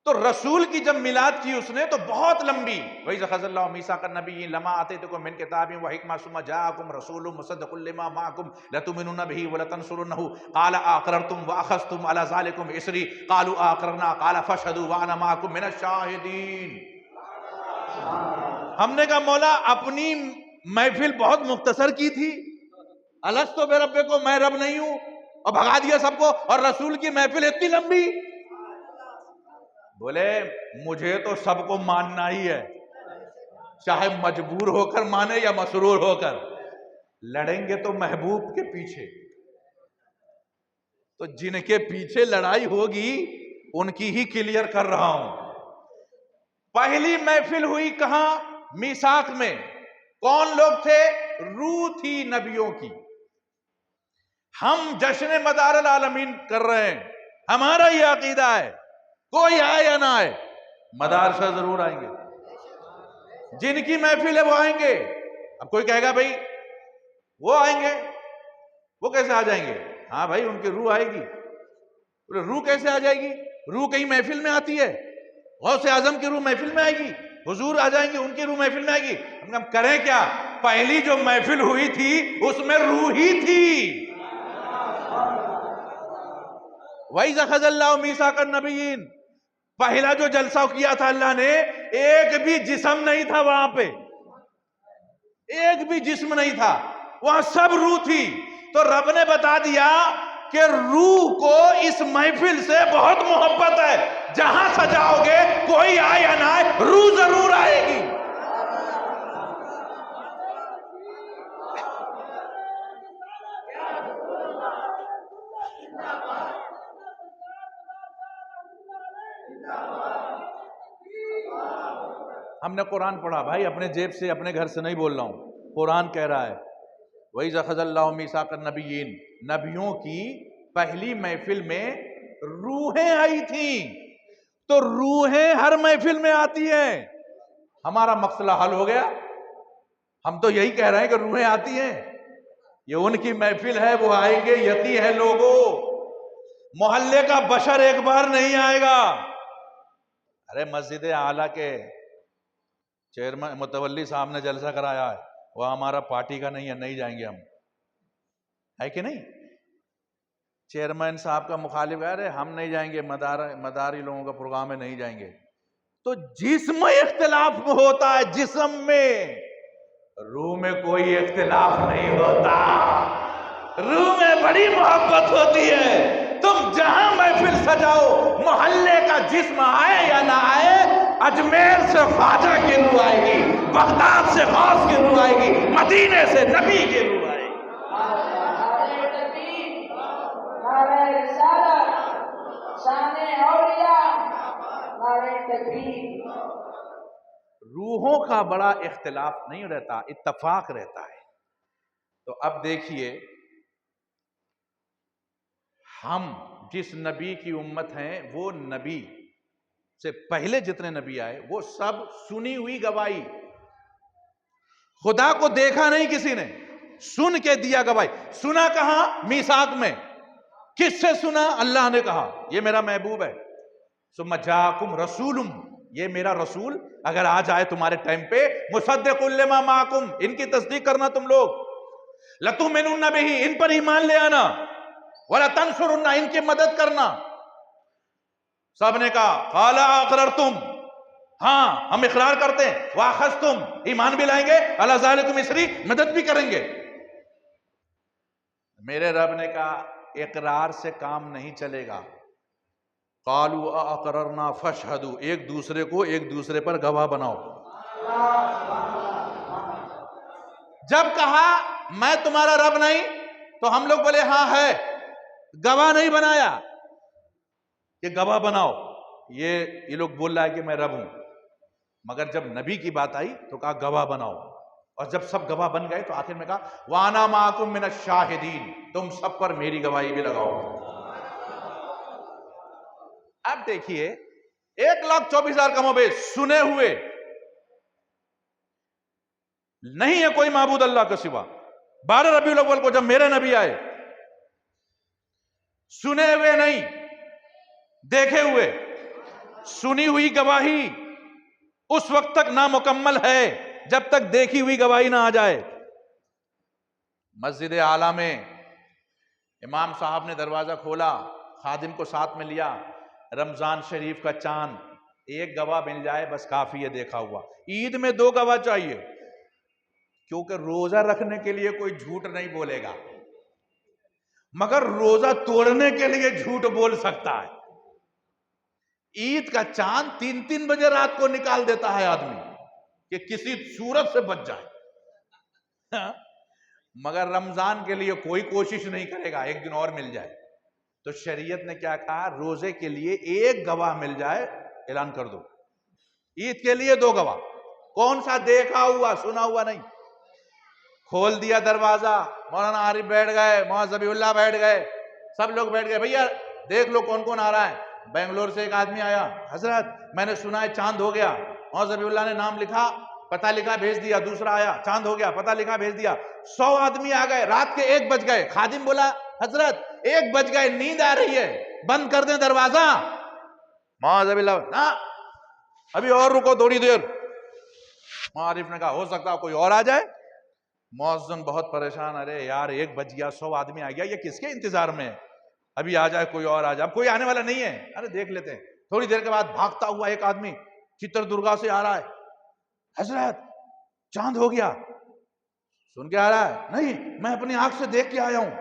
تو رسول کی جب میلاد کی اس نے تو بہت لمبی. وَإِذْ أَخَذَ اللَّهُ مِيثَاقَ النَّبِيِّينَ لَمَا آتَيْتُكُم مِّن كِتَابٍ وَحِکْمَةٍ ثُمَّ جَاءَكُمْ رَسُولٌ مُصَدِّقٌ لِّمَا مَعَكُمْ لَتُؤْمِنُنَّ بِهِ وَلَتَنصُرُنَّهُ قَالَ أَأَقْرَرْتُمْ وَأَخَذْتُمْ عَلَىٰ ذَٰلِكُمْ إِصْرِي قَالُوا أَقْرَرْنَا قَالَ فَاشْهَدُوا وَأَنَا مَعَكُم مِّنَ الشَّاهِدِينَ. ہم نے کہا مولا اپنی محفل بہت مختصر کی تھی, الست بربکم, میں رب نہیں ہوں, اور بھگا دیا سب کو, اور رسول کی محفل اتنی لمبی. بولے مجھے تو سب کو ماننا ہی ہے, چاہے مجبور ہو کر مانے یا مسرور ہو کر. لڑیں گے تو محبوب کے پیچھے, تو جن کے پیچھے لڑائی ہوگی ان کی ہی کلیئر کر رہا ہوں. پہلی محفل ہوئی کہاں؟ میثاق میں. کون لوگ تھے؟ روح تھی نبیوں کی. ہم جشن مدار العالمین کر رہے ہیں, ہمارا یہ عقیدہ ہے, کوئی آئے یا نہ آئے مدارسہ ضرور آئیں گے. جن کی محفل ہے وہ آئیں گے. اب کوئی کہے گا بھائی وہ آئیں گے, وہ کیسے آ جائیں گے؟ ہاں بھائی ان کی روح آئے گی. روح کیسے آ جائے گی؟ روح کہیں محفل میں آتی ہے؟ غوث اعظم کی روح محفل میں آئے گی, حضور آ جائیں گے ان کی روح محفل میں آئے گی. ہم کریں کیا؟ پہلی جو محفل ہوئی تھی اس میں روح ہی تھی. وَإِذْ أَخَذَ اللَّهُ مِيثَاقَ النَّبِيِّينَ, پہلا جو جلسہ کیا تھا اللہ نے, ایک بھی جسم نہیں تھا وہاں پہ, ایک بھی جسم نہیں تھا وہاں, سب روح تھی. تو رب نے بتا دیا کہ روح کو اس محفل سے بہت محبت ہے، جہاں سجاؤ گے کوئی آئے یا نہ آئے روح ضرور آئے گی۔ ہم نے قرآن پڑھا بھائی، اپنے جیب سے اپنے گھر سے نہیں بول رہا ہوں، قرآن کہہ رہا ہے وَإِذَا أَخَذَ اللَّهُ مِيثَاقَ النَّبِيِّينَ، نبیوں کی پہلی محفل میں روحیں آئی تھیں، تو روحیں ہر محفل میں آتی ہیں۔ ہمارا مسئلہ حل ہو گیا، ہم تو یہی کہہ رہے ہیں کہ روحیں آتی ہیں، یہ ان کی محفل ہے، وہ آئیں گے، یقین ہے لوگوں، محلے کا بشر ایک بار نہیں آئے گا۔ ارے مسجد اعلیٰ کے چیئرمین متولی صاحب نے جلسہ کرایا ہے، وہ ہمارا پارٹی کا نہیں ہے، نہیں جائیں گے ہم، ہے کہ نہیں؟ چیئرمین صاحب کا مخالف ہے، ارے ہم نہیں جائیں گے، مداری لوگوں کا پروگرام ہے، نہیں جائیں گے۔ تو جسم میں اختلاف ہوتا ہے، جسم میں، روح میں کوئی اختلاف نہیں ہوتا، روح میں بڑی محبت ہوتی ہے۔ تم جہاں محفل سجاؤ، محلے کا جسم آئے یا نہ آئے، اجمیر سے خواجہ کی روح آئے گی، بغداد سے غوث کی روح آئے گی، مدینے سے نبی کی روح آئے گی۔ نعرہ تکبیر، نعرہ رسالت، شان اولیاء، نعرہ تکبیر۔ روحوں کا بڑا اختلاف نہیں رہتا، اتفاق رہتا ہے۔ تو اب دیکھیے، ہم جس نبی کی امت ہیں، وہ نبی سے پہلے جتنے نبی آئے وہ سب سنی ہوئی گواہی، خدا کو دیکھا نہیں کسی نے، سن کے دیا گواہی۔ سنا کہاں؟ میثاق میں۔ کس سے سنا؟ اللہ نے کہا یہ میرا محبوب ہے۔ ثم جاءکم رسول، یہ میرا رسول اگر آ جائے تمہارے ٹائم پہ، مصدق لما معکم، ان کی تصدیق کرنا تم لوگ، لتؤمنن بہ، ان پر ایمان لے آنا، وَلَتَنْصُرُنَّ، ان کی مدد کرنا۔ سب نے کہا قَالَ أَقْرَرْتُمْ، ہاں ہم اقرار کرتے ہیں، وَأَخَذْتُمْ، ایمان بھی لائیں گے، عَلَى ذَلِكُمْ إِصْرِي، مدد بھی کریں گے۔ میرے رب نے کہا اقرار سے کام نہیں چلے گا، قَالُوا أَأَقْرَرْنَا فَاشْهَدُوا، ایک دوسرے کو ایک دوسرے پر گواہ بناؤ۔ جب کہا میں تمہارا رب نہیں، تو ہم لوگ بولے ہاں ہے، گواہ نہیں بنایا کہ گواہ بناؤ، یہ لوگ بول رہا ہے کہ میں رب ہوں، مگر جب نبی کی بات آئی تو کہا گواہ بناؤ، اور جب سب گواہ بن گئے تو آخر میں کہا وَأَنَا مَعَكُم مِّنَ الشَّاهِدِينَ، تم سب پر میری گواہی بھی لگاؤ۔ اب دیکھیے 1,24,000 کم و بیش سنے ہوئے، نہیں ہے کوئی معبود اللہ کے سوا۔ 12 ربیع الاول کو جب میرے نبی آئے، سنے ہوئے نہیں، دیکھے ہوئے، سنی ہوئی گواہی اس وقت تک نامکمل ہے جب تک دیکھی ہوئی گواہی نہ آ جائے۔ مسجد اعلیٰ میں امام صاحب نے دروازہ کھولا، خادم کو ساتھ میں لیا، رمضان شریف کا چاند، ایک گواہ مل جائے بس کافی ہے دیکھا ہوا۔ عید میں 2 گواہ چاہیے، کیونکہ روزہ رکھنے کے لیے کوئی جھوٹ نہیں بولے گا، مگر روزہ توڑنے کے لیے جھوٹ بول سکتا ہے۔ عید کا چاند 3 بجے رات کو نکال دیتا ہے آدمی کہ کسی صورت سے بچ جائے، مگر رمضان کے لیے کوئی کوشش نہیں کرے گا ایک دن اور مل جائے۔ تو شریعت نے کیا کہا؟ روزے کے لیے 1 گواہ مل جائے اعلان کر دو، عید کے لیے 2 گواہ، کون سا؟ دیکھا ہوا سنا ہوا نہیں۔ کھول دیا دروازہ، مولانا عارف بیٹھ گئے، مولانا ذبیح اللہ بیٹھ گئے، سب لوگ بیٹھ گئے، بھیا دیکھ لو کون کون آ رہا ہے۔ بنگلور سے ایک آدمی آیا، حضرت میں نے سنا ہے چاند ہو گیا، مولانا ذبیح اللہ نے نام لکھا، پتہ لکھا، بھیج دیا۔ دوسرا آیا، چاند ہو گیا، پتہ لکھا، بھیج دیا۔ 100 آدمی آ گئے، رات کے 1 بج گئے۔ خادم بولا حضرت 1 بج گئے، نیند آ رہی ہے، بند کر دیں دروازہ۔ مولانا ذبیح اللہ نا ابھی اور رکو تھوڑی دیر۔ مولانا عارف نے کہا ہو سکتا ہے کوئی اور آ جائے۔ مؤذن بہت پریشان، ارے یار 1 بج گیا، 100 آدمی آ گیا، یہ کس کے انتظار میں ہے؟ ابھی آ جائے کوئی اور آ جائے، اب کوئی آنے والا نہیں ہے، ارے دیکھ لیتے ہیں۔ تھوڑی دیر کے بعد بھاگتا ہوا ایک آدمی چتر درگا سے آ رہا ہے، حضرت چاند ہو گیا۔ سن کے آ رہا ہے، نہیں میں اپنی آنکھ سے دیکھ کے آیا ہوں۔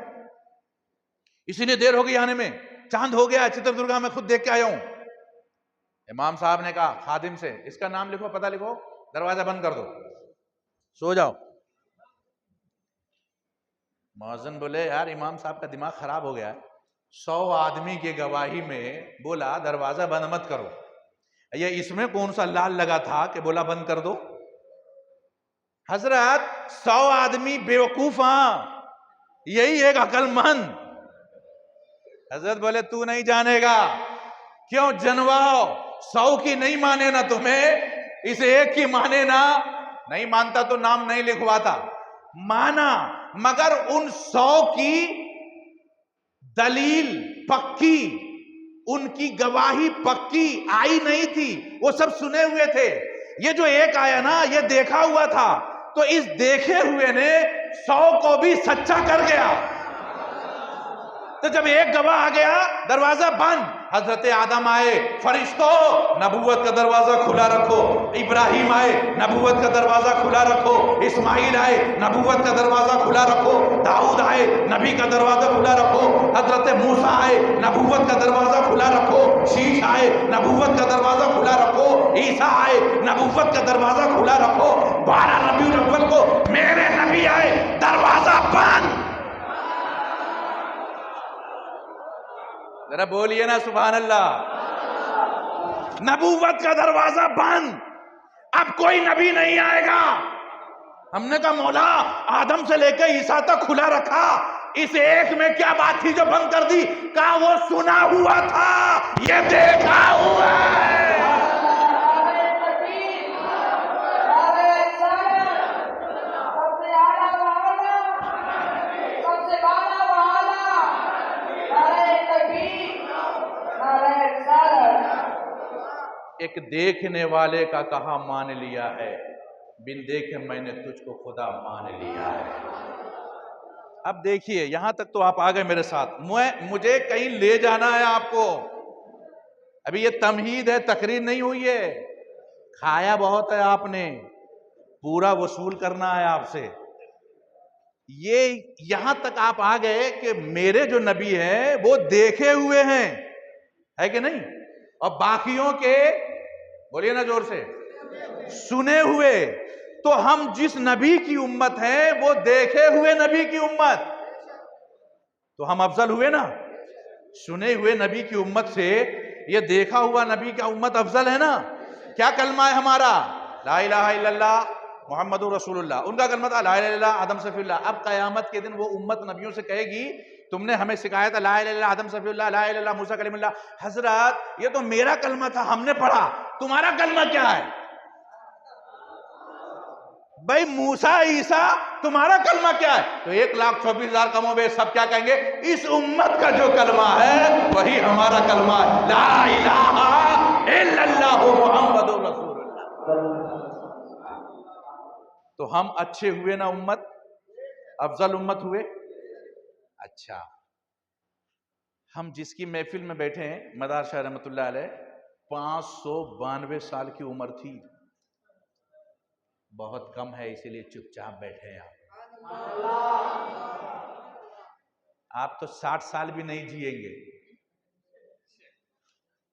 اسی لیے دیر ہو گئی آنے میں، چاند ہو گیا چتر درگا میں خود دیکھ کے آیا ہوں۔ امام صاحب نے کہا خادم سے اس کا نام لکھو، پتہ لکھو، دروازہ بند کر دو، سو جاؤ۔ مؤذن بولے یار امام صاحب کا دماغ خراب ہو گیا ہے، 100 آدمی کی گواہی میں بولا دروازہ بند مت کرو، یہ اس میں کون سا لال لگا تھا کہ بولا بند کر دو؟ حضرت 100 آدمی بیوقوف ہاں، یہی ایک عقل مند۔ حضرت بولے تو نہیں جانے گا، کیوں جنواؤ، 100 کی نہیں مانے نا تمہیں، اس ایک کی مانے نا، نہیں مانتا تو نام نہیں لکھواتا، مانا مگر ان 100 کی دلیل پکی، ان کی گواہی پکی آئی نہیں تھی، وہ سب سنے ہوئے تھے۔ یہ جو ایک آیا نا یہ دیکھا ہوا تھا، تو اس دیکھے ہوئے نے 100 کو بھی سچا کر گیا۔ تو جب ایک گواہ آ گیا دروازہ بند، حضرت آدم آئے، فرشتوں نبوت کا دروازہ کھلا رکھو، ابراہیم آئے نبوت کا دروازہ کھلا رکھو، اسماعیل آئے نبوت کا دروازہ کھلا رکھو، داؤد آئے نبی کا دروازہ کھلا رکھو، حضرت موسیٰ آئے نبوت کا دروازہ کھلا رکھو، شیش آئے نبوت کا دروازہ کھلا رکھو، عیسیٰ آئے نبوت کا دروازہ کھلا رکھو، 12 ربیع الاول کو میرے نبی آئے، دروازہ بند۔ ذرا بولیے نا سبحان اللہ۔ نبوت کا دروازہ بند، اب کوئی نبی نہیں آئے گا۔ ہم نے کہا مولا آدم سے لے کے عیسیٰ تک کھلا رکھا، اس ایک میں کیا بات تھی جو بند کر دی؟ کہا وہ سنا ہوا تھا، یہ دیکھا ہوا ہے۔ ایک دیکھنے والے کا کہا مان لیا ہے، بن دیکھے میں نے تجھ کو خدا مان لیا ہے۔ اب دیکھیے یہاں تک تو آپ آ گئے میرے ساتھ، مجھے کہیں لے جانا ہے آپ کو۔ ابھی یہ تمہید ہے، تقریر نہیں ہوئی ہے، کھایا بہت ہے آپ نے، پورا وصول کرنا ہے آپ سے۔ یہ یہاں تک آپ آ گئے کہ میرے جو نبی ہیں وہ دیکھے ہوئے ہیں، ہے کہ نہیں؟ اور باقیوں کے بولیے نا زور سے، سنے ہوئے۔ تو ہم جس نبی کی امت ہیں وہ دیکھے ہوئے نبی کی امت، تو ہم افضل ہوئے نا۔ سنے ہوئے نبی کی امت سے یہ دیکھا ہوا نبی کا امت افضل ہے نا۔ کیا کلمہ ہے ہمارا؟ لا الہ الا اللہ محمد رسول اللہ۔ ان کا کلمہ تھا لا الہ الا اللہ آدم صفی اللہ۔ اب قیامت کے دن وہ امت نبیوں سے کہے گی تم نے ہمیں سکھایا تھا لا الہ الا اللہ آدم صفی اللہ، لا الہ الا اللہ موسیٰ کلیم اللہ۔ حضرات یہ تو میرا کلمہ تھا، ہم نے پڑھا، تمہارا کلمہ کیا ہے؟ بھائی موسیٰ عیسیٰ تمہارا کلمہ کیا ہے؟ تو 1,24,000 کم و بیش سب کیا کہیں گے؟ اس امت کا جو کلمہ ہے وہی ہمارا کلمہ ہے، لا الہ الا اللہ محمد رسول اللہ۔ تو ہم اچھے ہوئے نا امت، افضل امت ہوئے۔ اچھا ہم جس کی محفل میں بیٹھے ہیں مدار شاہ رحمۃ اللہ علیہ، 592 سال کی عمر تھی، بہت کم ہے اسی لیے چپ چاپ بیٹھے ہیں آپ تو 60 سال بھی نہیں جئیں گے۔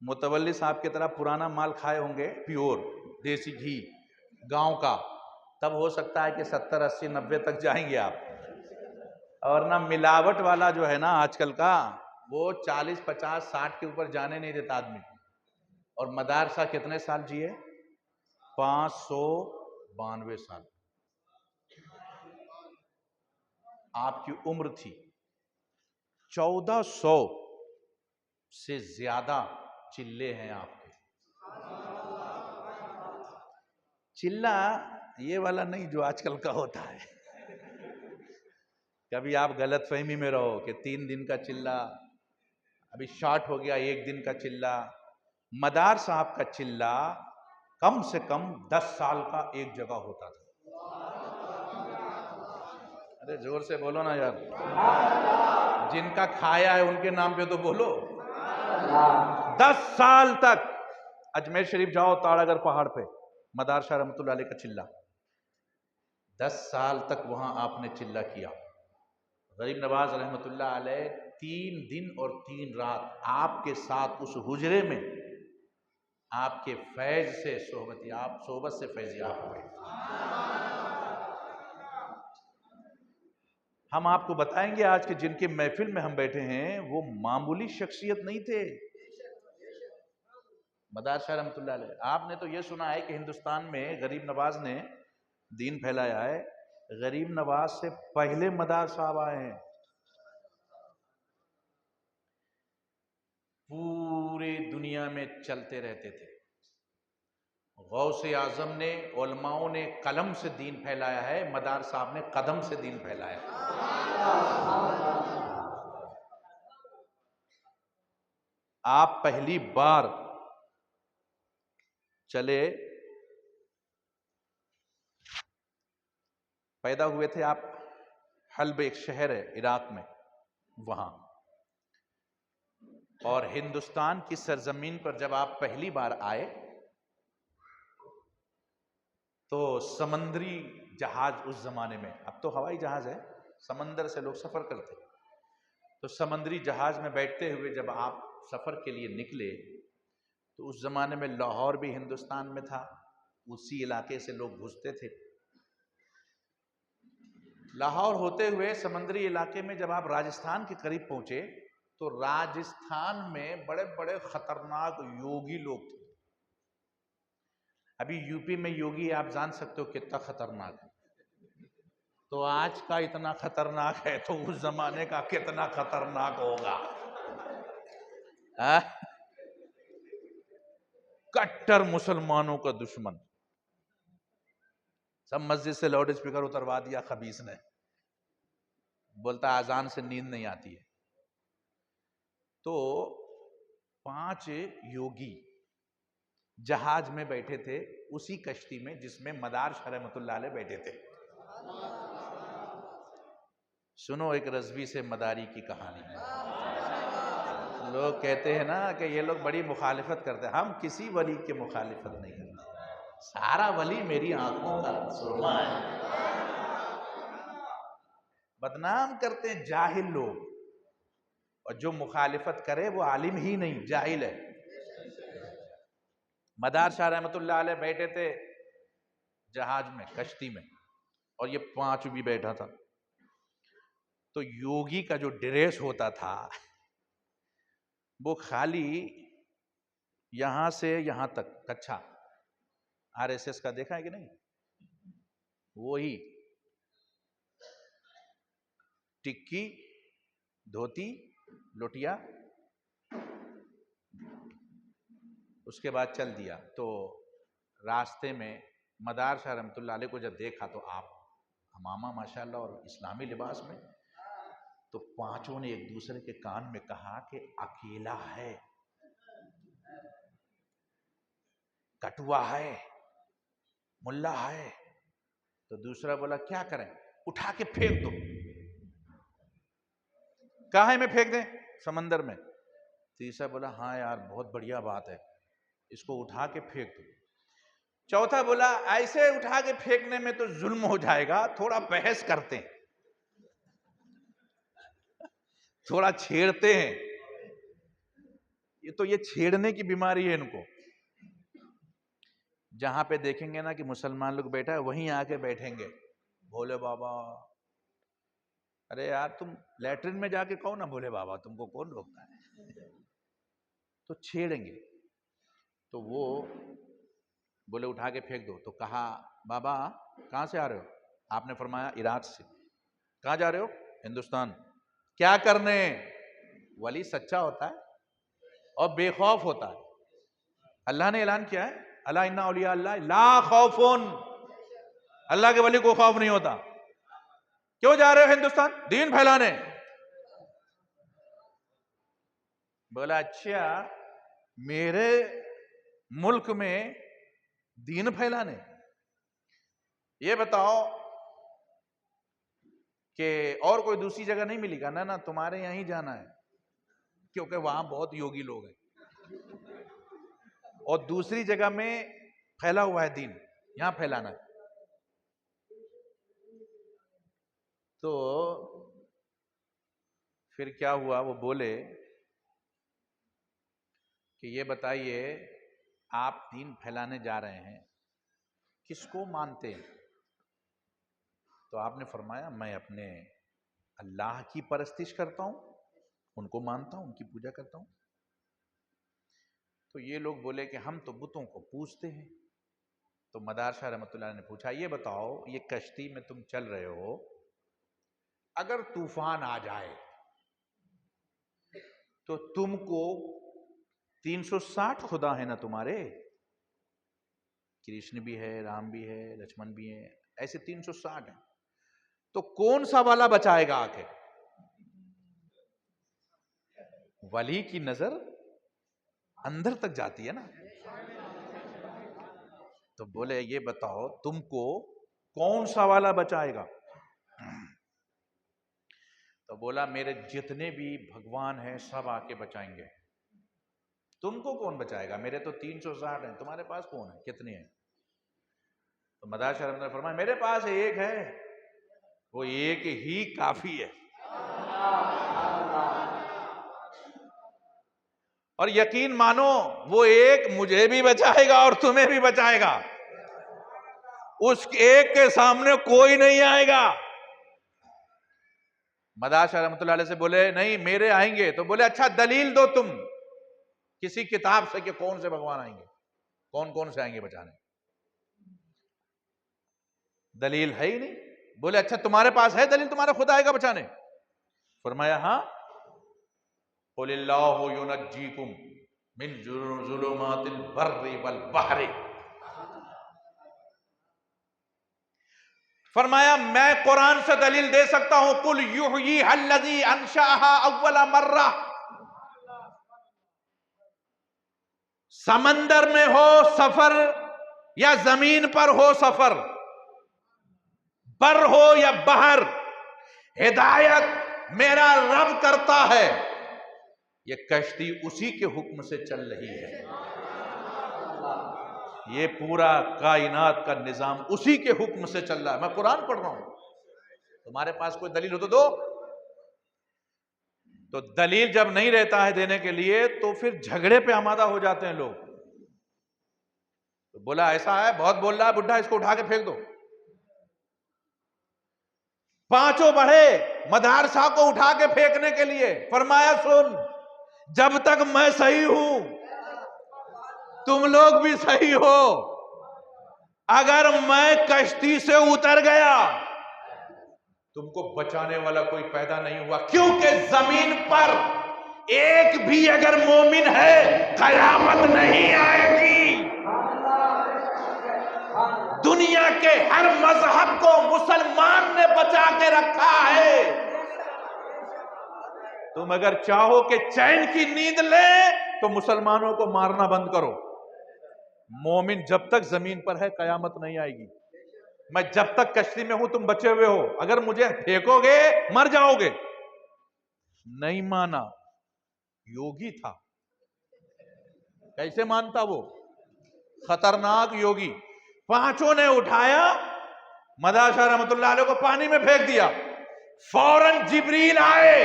متولی صاحب کی طرح پرانا مال کھائے ہوں گے، پیور دیسی گھی گاؤں کا، تب ہو سکتا ہے کہ 70 80 90 تک جائیں گے آپ، اور نہ ملاوٹ والا جو ہے نا آج کل کا وہ 40 50 60 کے اوپر جانے نہیں دیتا آدمی۔ اور مدارسہ کتنے سال جیے؟ 592 سال۔ آپ کی عمر تھی 1400 سے زیادہ چلے ہیں آپ کے۔ چلہ یہ والا نہیں جو آج کل کا ہوتا ہے، کبھی آپ غلط فہمی میں رہو کہ 3 دن کا چلہ ابھی شارٹ ہو گیا، 1 دن کا چلہ۔ مدار صاحب کا چلہ کم سے کم 10 سال کا ایک جگہ ہوتا تھا۔ ارے زور سے بولو نا یار، جن کا کھایا ہے ان کے نام پہ تو بولو۔ 10 سال تک اجمیر شریف جاؤ تاڑاگر پہاڑ پہ، مدار شاہ رحمۃ اللہ علیہ کا چلہ، 10 سال تک وہاں آپ نے چلہ کیا، غریب نواز رحمۃ اللہ علیہ 3 دن اور 3 رات آپ کے ساتھ اس حجرے میں آپ کے فیض سے صحبت سے فیضیاب ہوئے۔ ہم آپ کو بتائیں گے آج کے جن کے محفل میں ہم بیٹھے ہیں وہ معمولی شخصیت نہیں تھے۔ مدار شاہ رحمۃ اللہ علیہ، آپ نے تو یہ سنا ہے کہ ہندوستان میں غریب نواز نے دین پھیلایا ہے، غریب نواز سے پہلے مدار صاحب آئے ہیں۔ پوری دنیا میں چلتے رہتے تھے۔ غوث اعظم نے، علماؤں نے قلم سے دین پھیلایا ہے، مدار صاحب نے قدم سے دین پھیلایا ہے۔ آپ پہلی بار چلے پیدا ہوئے تھے آپ حلب، ایک شہر ہے عراق میں، وہاں، اور ہندوستان کی سرزمین پر جب آپ پہلی بار آئے تو سمندری جہاز اس زمانے میں، اب تو ہوائی جہاز ہے، سمندر سے لوگ سفر کرتے، تو سمندری جہاز میں بیٹھتے ہوئے جب آپ سفر کے لیے نکلے تو اس زمانے میں لاہور بھی ہندوستان میں تھا، اسی علاقے سے لوگ گھستے تھے۔ لاہور ہوتے ہوئے سمندری علاقے میں جب آپ راجستھان کے قریب پہنچے تو راجستھان میں بڑے بڑے خطرناک یوگی لوگ تھے۔ ابھی یو پی میں یوگی آپ جان سکتے ہو کتنا خطرناک ہے، تو آج کا اتنا خطرناک ہے تو اس زمانے کا کتنا خطرناک ہوگا۔ کٹر مسلمانوں کا دشمن، سب مسجد سے لاؤڈ اسپیکر اتروا دیا خبیث نے، بولتا اذان سے نیند نہیں آتی ہے۔ تو 5 یوگی جہاز میں بیٹھے تھے، اسی کشتی میں جس میں مدار شاہ رحمۃ اللہ علیہ بیٹھے تھے۔ سنو ایک رضوی سے مداری کی کہانی۔ لوگ کہتے ہیں نا کہ یہ لوگ بڑی مخالفت کرتے ہیں، ہم کسی ولی کی مخالفت نہیں کرتے، سارا ولی میری آنکھوں کا سرما ہے۔ بدنام کرتے ہیں جاہل لوگ، اور جو مخالفت کرے وہ عالم ہی نہیں، جاہل ہے۔ مدار شاہ رحمۃ اللہ علیہ بیٹھے تھے جہاز میں، کشتی میں، اور یہ 5 بھی بیٹھا تھا۔ تو یوگی کا جو ڈریس ہوتا تھا وہ خالی یہاں سے یہاں تک کچھا، RSS کا دیکھا ہے کہ نہیں، وہی ٹکی، دھوتی، لوٹیا، اس کے بعد چل دیا۔ تو راستے میں مدار شاہ رحمۃ اللہ علیہ کو جب دیکھا تو آپ امامہ ماشاءاللہ اور اسلامی لباس میں، تو 5 نے ایک دوسرے کے کان میں کہا کہ اکیلا ہے، کٹوا ہے، ملا ہے۔ تو دوسرا بولا کیا کریں، اٹھا کے پھینک دو۔ کہاں ہے میں پھینک دیں؟ سمندر میں۔ تیسرا بولا ہاں یار بہت بڑھیا بات ہے، اس کو اٹھا کے پھینک دو۔ چوتھا بولا ایسے اٹھا کے پھینکنے میں تو ظلم ہو جائے گا، تھوڑا بحث کرتے ہیں، تھوڑا چھیڑتے ہیں۔ یہ چھیڑنے کی بیماری ہے ان کو۔ جہاں پہ دیکھیں گے نا کہ مسلمان لوگ بیٹھا ہے وہیں آ کے بیٹھیں گے، بھولے بابا، ارے یار تم لیٹرن میں جا کے کہو نا بھولے بابا، تم کو کون روکتا ہے؟ تو چھیڑیں گے۔ تو وہ بولے اٹھا کے پھینک دو، تو کہا بابا کہاں سے آ رہے ہو؟ آپ نے فرمایا عراق سے۔ کہاں جا رہے ہو؟ ہندوستان۔ کیا کرنے؟ ولی سچا ہوتا ہے اور بے خوف ہوتا ہے۔ اللہ نے اعلان کیا ہے الا ان اولیاء اللہ لا خوف، اللہ کے ولی کو خوف نہیں ہوتا۔ کیوں جا رہے ہو ہندوستان؟ دین پھیلانے۔ بولا اچھا میرے ملک میں دین پھیلانے؟ یہ بتاؤ کہ اور کوئی دوسری جگہ نہیں ملی گا؟ نہ تمہارے یہاں ہی جانا ہے، کیونکہ وہاں بہت یوگی لوگ ہیں اور دوسری جگہ میں پھیلا ہوا ہے دین، یہاں پھیلانا ہے۔ تو پھر کیا ہوا؟ وہ بولے کہ یہ بتائیے آپ دین پھیلانے جا رہے ہیں، کس کو مانتے ہیں؟ تو آپ نے فرمایا میں اپنے اللہ کی پرستش کرتا ہوں، ان کو مانتا ہوں، ان کی پوجا کرتا ہوں۔ تو یہ لوگ بولے کہ ہم تو بتوں کو پوجتے ہیں۔ تو مدار شاہ رحمۃ اللہ نے پوچھا یہ بتاؤ، یہ کشتی میں تم چل رہے ہو، اگر طوفان آ جائے تو تم کو 360 خدا ہے نا تمہارے، کرشن بھی ہے، رام بھی ہے، لکشمن بھی ہے، ایسے 360 ہیں، تو کون سا والا بچائے گا؟ آ کے ولی کی نظر اندر تک جاتی ہے نا۔ تو بولے یہ بتاؤ تم کو کون سا والا بچائے گا؟ تو بولا میرے جتنے بھی بھگوان ہیں سب آ کے بچائیں گے، تم کو کون بچائے گا؟ میرے تو 360 ہیں، تمہارے پاس کون ہے، کتنے ہیں؟ تو مدار شاہ نے فرمایا میرے پاس ایک ہے، وہ ایک ہی کافی ہے، اور یقین مانو وہ ایک مجھے بھی بچائے گا اور تمہیں بھی بچائے گا، اس ایک کے سامنے کوئی نہیں آئے گا۔ مدار شاہ رحمۃ اللہ علیہ سے بولے نہیں میرے آئیں گے، تو بولے اچھا دلیل دو تم کسی کتاب سے کہ کون سے بھگوان آئیں گے، کون کون سے آئیں گے بچانے۔ دلیل ہے ہی نہیں۔ بولے اچھا تمہارے پاس ہے دلیل تمہارا خدا آئے گا بچانے؟ فرمایا ہاں، قل اللہ ینجیکم من ظلمات البر والبحر، فرمایا میں قرآن سے دلیل دے سکتا ہوں، قل یحییھا الذی انشأھا اول مرہ، سمندر میں ہو سفر یا زمین پر ہو سفر، بر ہو یا بحر، ہدایت میرا رب کرتا ہے، یہ کشتی اسی کے حکم سے چل رہی ہے، یہ پورا کائنات کا نظام اسی کے حکم سے چل رہا ہے، میں قرآن پڑھ رہا ہوں، تمہارے پاس کوئی دلیل ہو تو دو۔ تو دلیل جب نہیں رہتا ہے دینے کے لیے تو پھر جھگڑے پہ آمادہ ہو جاتے ہیں لوگ۔ تو بولا ایسا ہے، بہت بول رہا ہے بڈھا، اس کو اٹھا کے پھینک دو۔ پانچوں بڑھے مدار شاہ کو اٹھا کے پھینکنے کے لیے، فرمایا سن جب تک میں صحیح ہوں تم لوگ بھی صحیح ہو، اگر میں کشتی سے اتر گیا تم کو بچانے والا کوئی پیدا نہیں ہوا، کیونکہ زمین پر ایک بھی اگر مومن ہے قیامت نہیں آئے گی۔ دنیا کے ہر مذہب کو مسلمان نے بچا کے رکھا ہے، تم اگر چاہو کہ چین کی نیند لے تو مسلمانوں کو مارنا بند کرو، مومن جب تک زمین پر ہے قیامت نہیں آئے گی۔ میں جب تک کشتی میں ہوں تم بچے ہوئے ہو، اگر مجھے پھینکو گے مر جاؤ گے۔ نہیں مانا، یوگی تھا، کیسے مانتا وہ؟ خطرناک یوگی۔ پانچوں نے اٹھایا، مدار شاہ رحمۃ اللہ علیہ کو پانی میں پھینک دیا، فوراً جبریل آئے،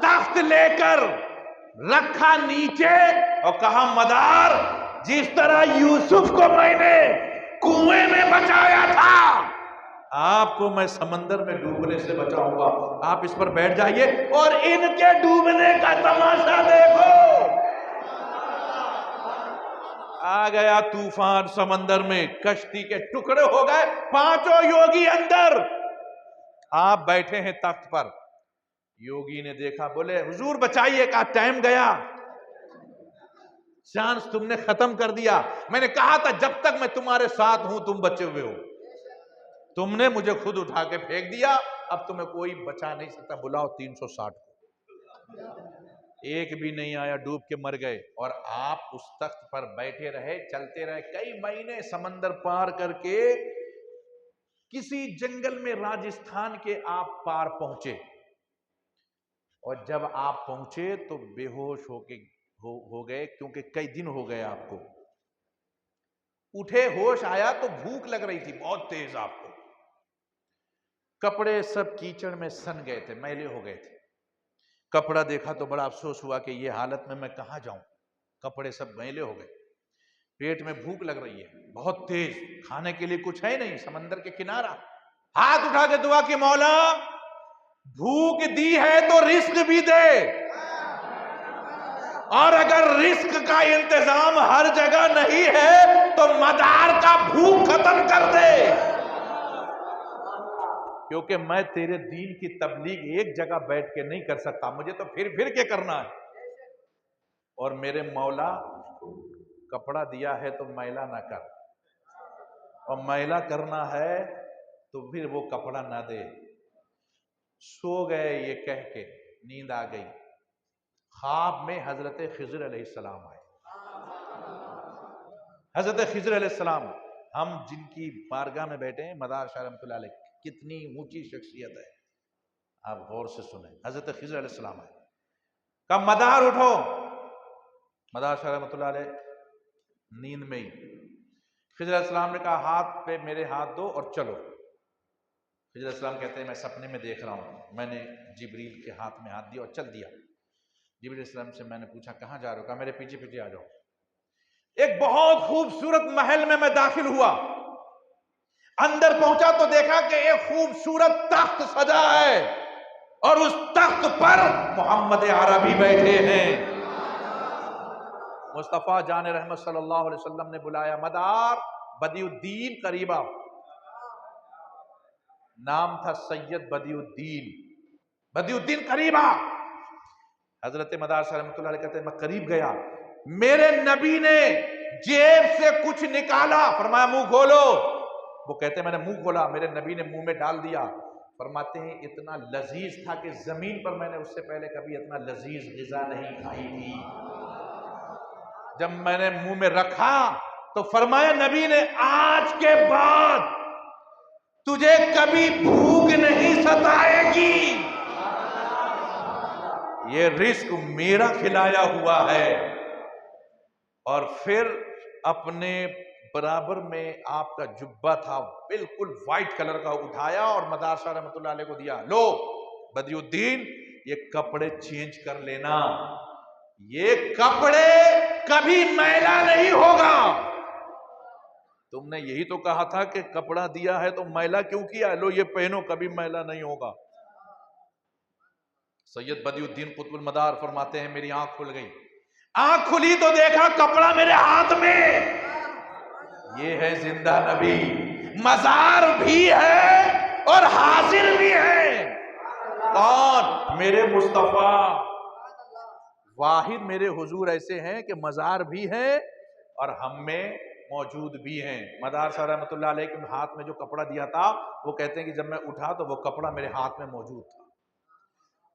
تخت لے کر رکھا نیچے اور کہا مدار جس طرح یوسف کو میں نے کنویں میں بچایا تھا آپ کو میں سمندر میں ڈوبنے سے بچاؤں گا، آپ اس پر بیٹھ جائیے اور ان کے ڈوبنے کا تماشا دیکھو۔ آ گیا طوفان سمندر میں، کشتی کے ٹکڑے ہو گئے، پانچوں یوگی اندر، آپ بیٹھے ہیں تخت پر۔ یوگی نے دیکھا، بولے حضور بچائیے، کہا ٹائم گیا، چانس تم نے ختم کر دیا، میں نے کہا تھا جب تک میں تمہارے ساتھ ہوں تم بچے ہوئے ہو، تم نے مجھے خود اٹھا کے پھینک دیا، اب تمہیں کوئی بچا نہیں سکتا، بلاؤ 360 کو۔ ایک بھی نہیں آیا، ڈوب کے مر گئے، اور آپ اس تخت پر بیٹھے رہے، چلتے رہے، کئی مہینے سمندر پار کر کے کسی جنگل میں راجستھان کے آپ پار پہنچے، اور جب آپ پہنچے تو بے ہوش ہو گئے، کیونکہ کئی دن ہو گئے آپ کو۔ اٹھے، ہوش آیا تو بھوک لگ رہی تھی بہت تیز آپ کو، کپڑے سب کیچڑ میں سن گئے تھے، میلے ہو گئے تھے۔ کپڑا دیکھا تو بڑا افسوس ہوا کہ یہ حالت میں کہاں جاؤں، کپڑے سب میلے ہو گئے۔ پیٹ میں بھوک لگ رہی ہے بہت تیز، کھانے کے لیے کچھ ہے نہیں، سمندر کے کنارہ۔ ہاتھ اٹھا کے دعا کی مولا بھوک دی ہے تو رزق بھی دے، اور اگر رزق کا انتظام ہر جگہ نہیں ہے تو مدار کا بھوک ختم کر دے، کیونکہ میں تیرے دین کی تبلیغ ایک جگہ بیٹھ کے نہیں کر سکتا، مجھے تو پھر کے کرنا ہے۔ اور میرے مولا کپڑا دیا ہے تو میلا نہ کر، اور میلا کرنا ہے تو پھر وہ کپڑا نہ دے۔ سو گئے یہ کہہ کے، نیند آ گئی۔ خواب میں حضرت خضر علیہ السلام آئے۔ حضرت خضر علیہ السلام، ہم جن کی بارگاہ میں بیٹھے ہیں، مدار شاہ رحمۃ اللہ علیہ، کتنی اونچی شخصیت ہے، آپ غور سے سنیں۔ حضرت خضر علیہ السلام آئے، کہا مدار اٹھو۔ مدار شاہ رحمۃ اللہ علیہ نیند میں ہی، خضر علیہ السلام نے کہا ہاتھ پہ میرے ہاتھ دو اور چلو۔ خضر علیہ السلام کہتے ہیں میں سپنے میں دیکھ رہا ہوں، میں نے جبریل کے ہاتھ میں ہاتھ دیا اور چل دیا۔ جبریل علیہ السلام سے میں نے پوچھا کہاں جا رہے ہو؟ کہا میرے پیچھے پیچھے آ جاؤ۔ ایک بہت خوبصورت محل میں داخل ہوا، اندر پہنچا تو دیکھا کہ ایک خوبصورت تخت سجا ہے، اور اس تخت پر محمد عربی بیٹھے ہیں۔ مصطفیٰ جان رحمت صلی اللہ علیہ وسلم نے بلایا، مدار بدی الدین قریب آؤ۔ نام تھا سید بدی الدین، بدی الدین قریب آ۔ حضرت مدار صاحب رحمۃ اللہ علیہ کہتے ہیں میں قریب گیا، میرے نبی نے جیب سے کچھ نکالا، فرمایا منہ کھولو۔ وہ کہتے ہیں میں نے منہ کھولا، میرے نبی نے منہ میں ڈال دیا۔ فرماتے ہیں اتنا لذیذ تھا کہ زمین پر میں نے اس سے پہلے کبھی اتنا لذیذ غذا نہیں کھائی تھی۔ جب میں نے منہ میں رکھا تو فرمایا نبی نے آج کے بعد تجھے کبھی بھوک نہیں ستائے گی، یہ رزق میرا کھلایا ہوا ہے۔ اور پھر اپنے برابر میں آپ کا جبہ تھا بالکل وائٹ کلر کا، اٹھایا اور مدار شاہ رحمۃ اللہ علیہ کو دیا، لو بدی الدین یہ کپڑے چینج کر لینا، یہ کپڑے کبھی میلا نہیں ہوگا۔ تم نے یہی تو کہا تھا کہ کپڑا دیا ہے تو میلا کیوں کیا، لو یہ پہنو کبھی میلا نہیں ہوگا۔ سید بدی الدین قطب المدار فرماتے ہیں میری آنکھ کھل گئی، آنکھ کھلی تو دیکھا کپڑا میرے ہاتھ میں، یہ ہے زندہ نبی، مزار بھی ہے اور حاضر بھی ہے۔ کون؟ میرے مصطفیٰ۔ واحد میرے حضور ایسے ہیں کہ مزار بھی ہے اور ہم میں موجود بھی ہیں۔ مدار صاحب رحمۃ اللہ علیہ کے ہاتھ میں جو کپڑا دیا تھا، وہ کہتے ہیں کہ جب میں اٹھا تو وہ کپڑا میرے ہاتھ میں موجود تھا،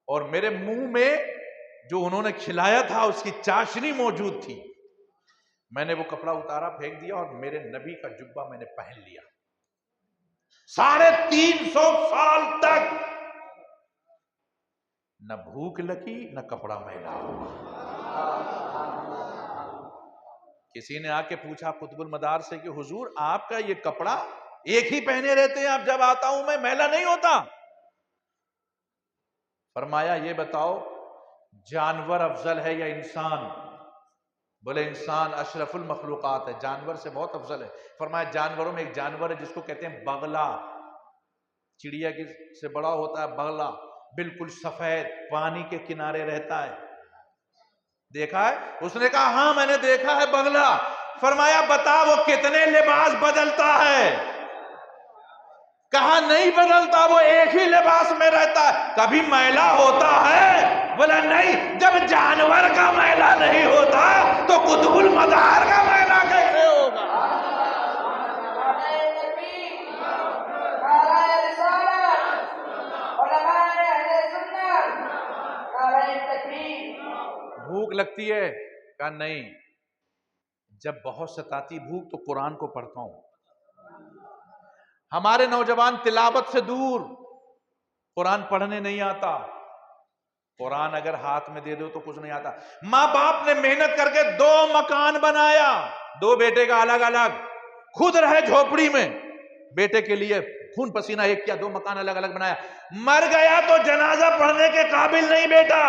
اور میرے منہ میں جو انہوں نے کھلایا تھا اس کی چاشنی موجود تھی۔ میں نے وہ کپڑا اتارا، پھینک دیا، اور میرے نبی کا جبہ میں نے پہن لیا۔ 350 سال تک نہ بھوک لگی نہ کپڑا میلا ہوا۔ کسی نے آ کے پوچھا قطب المدار سے کہ حضور آپ کا یہ کپڑا ایک ہی پہنے رہتے ہیں، آپ جب آتا ہوں میں میلا نہیں ہوتا؟ فرمایا یہ بتاؤ جانور افضل ہے یا انسان؟ بولے انسان اشرف المخلوقات ہے، جانور سے بہت افضل ہے۔ فرمایا جانوروں میں ایک جانور ہے جس کو کہتے ہیں بغلا، چڑیا سے بڑا ہوتا ہے بغلا، بالکل سفید، پانی کے کنارے رہتا ہے، دیکھا ہے؟ اس نے کہا ہاں میں نے دیکھا ہے بغلا۔ فرمایا بتا وہ کتنے لباس بدلتا ہے؟ کہا نہیں بدلتا، وہ ایک ہی لباس میں رہتا ہے۔ کبھی میلا ہوتا ہے؟ بولا نہیں۔ جب جانور کا میلا نہیں ہوتا تو قطب المدار کا میلا کیسے ہوگا؟ بھوک لگتی ہے؟ کہا نہیں، جب بہت ستاتی بھوک تو قرآن کو پڑھتا ہوں۔ ہمارے نوجوان تلاوت سے دور، قرآن پڑھنے نہیں آتا۔ قرآن اگر ہاتھ میں دے دو تو کچھ نہیں آتا۔ ماں باپ نے محنت کر کے 2 مکان بنایا، 2 بیٹے کا الگ الگ، خود رہے جھوپڑی میں، بیٹے کے لیے خون پسینہ ایک کیا، 2 مکان الگ الگ بنایا، مر گیا تو جنازہ پڑھنے کے قابل نہیں بیٹا،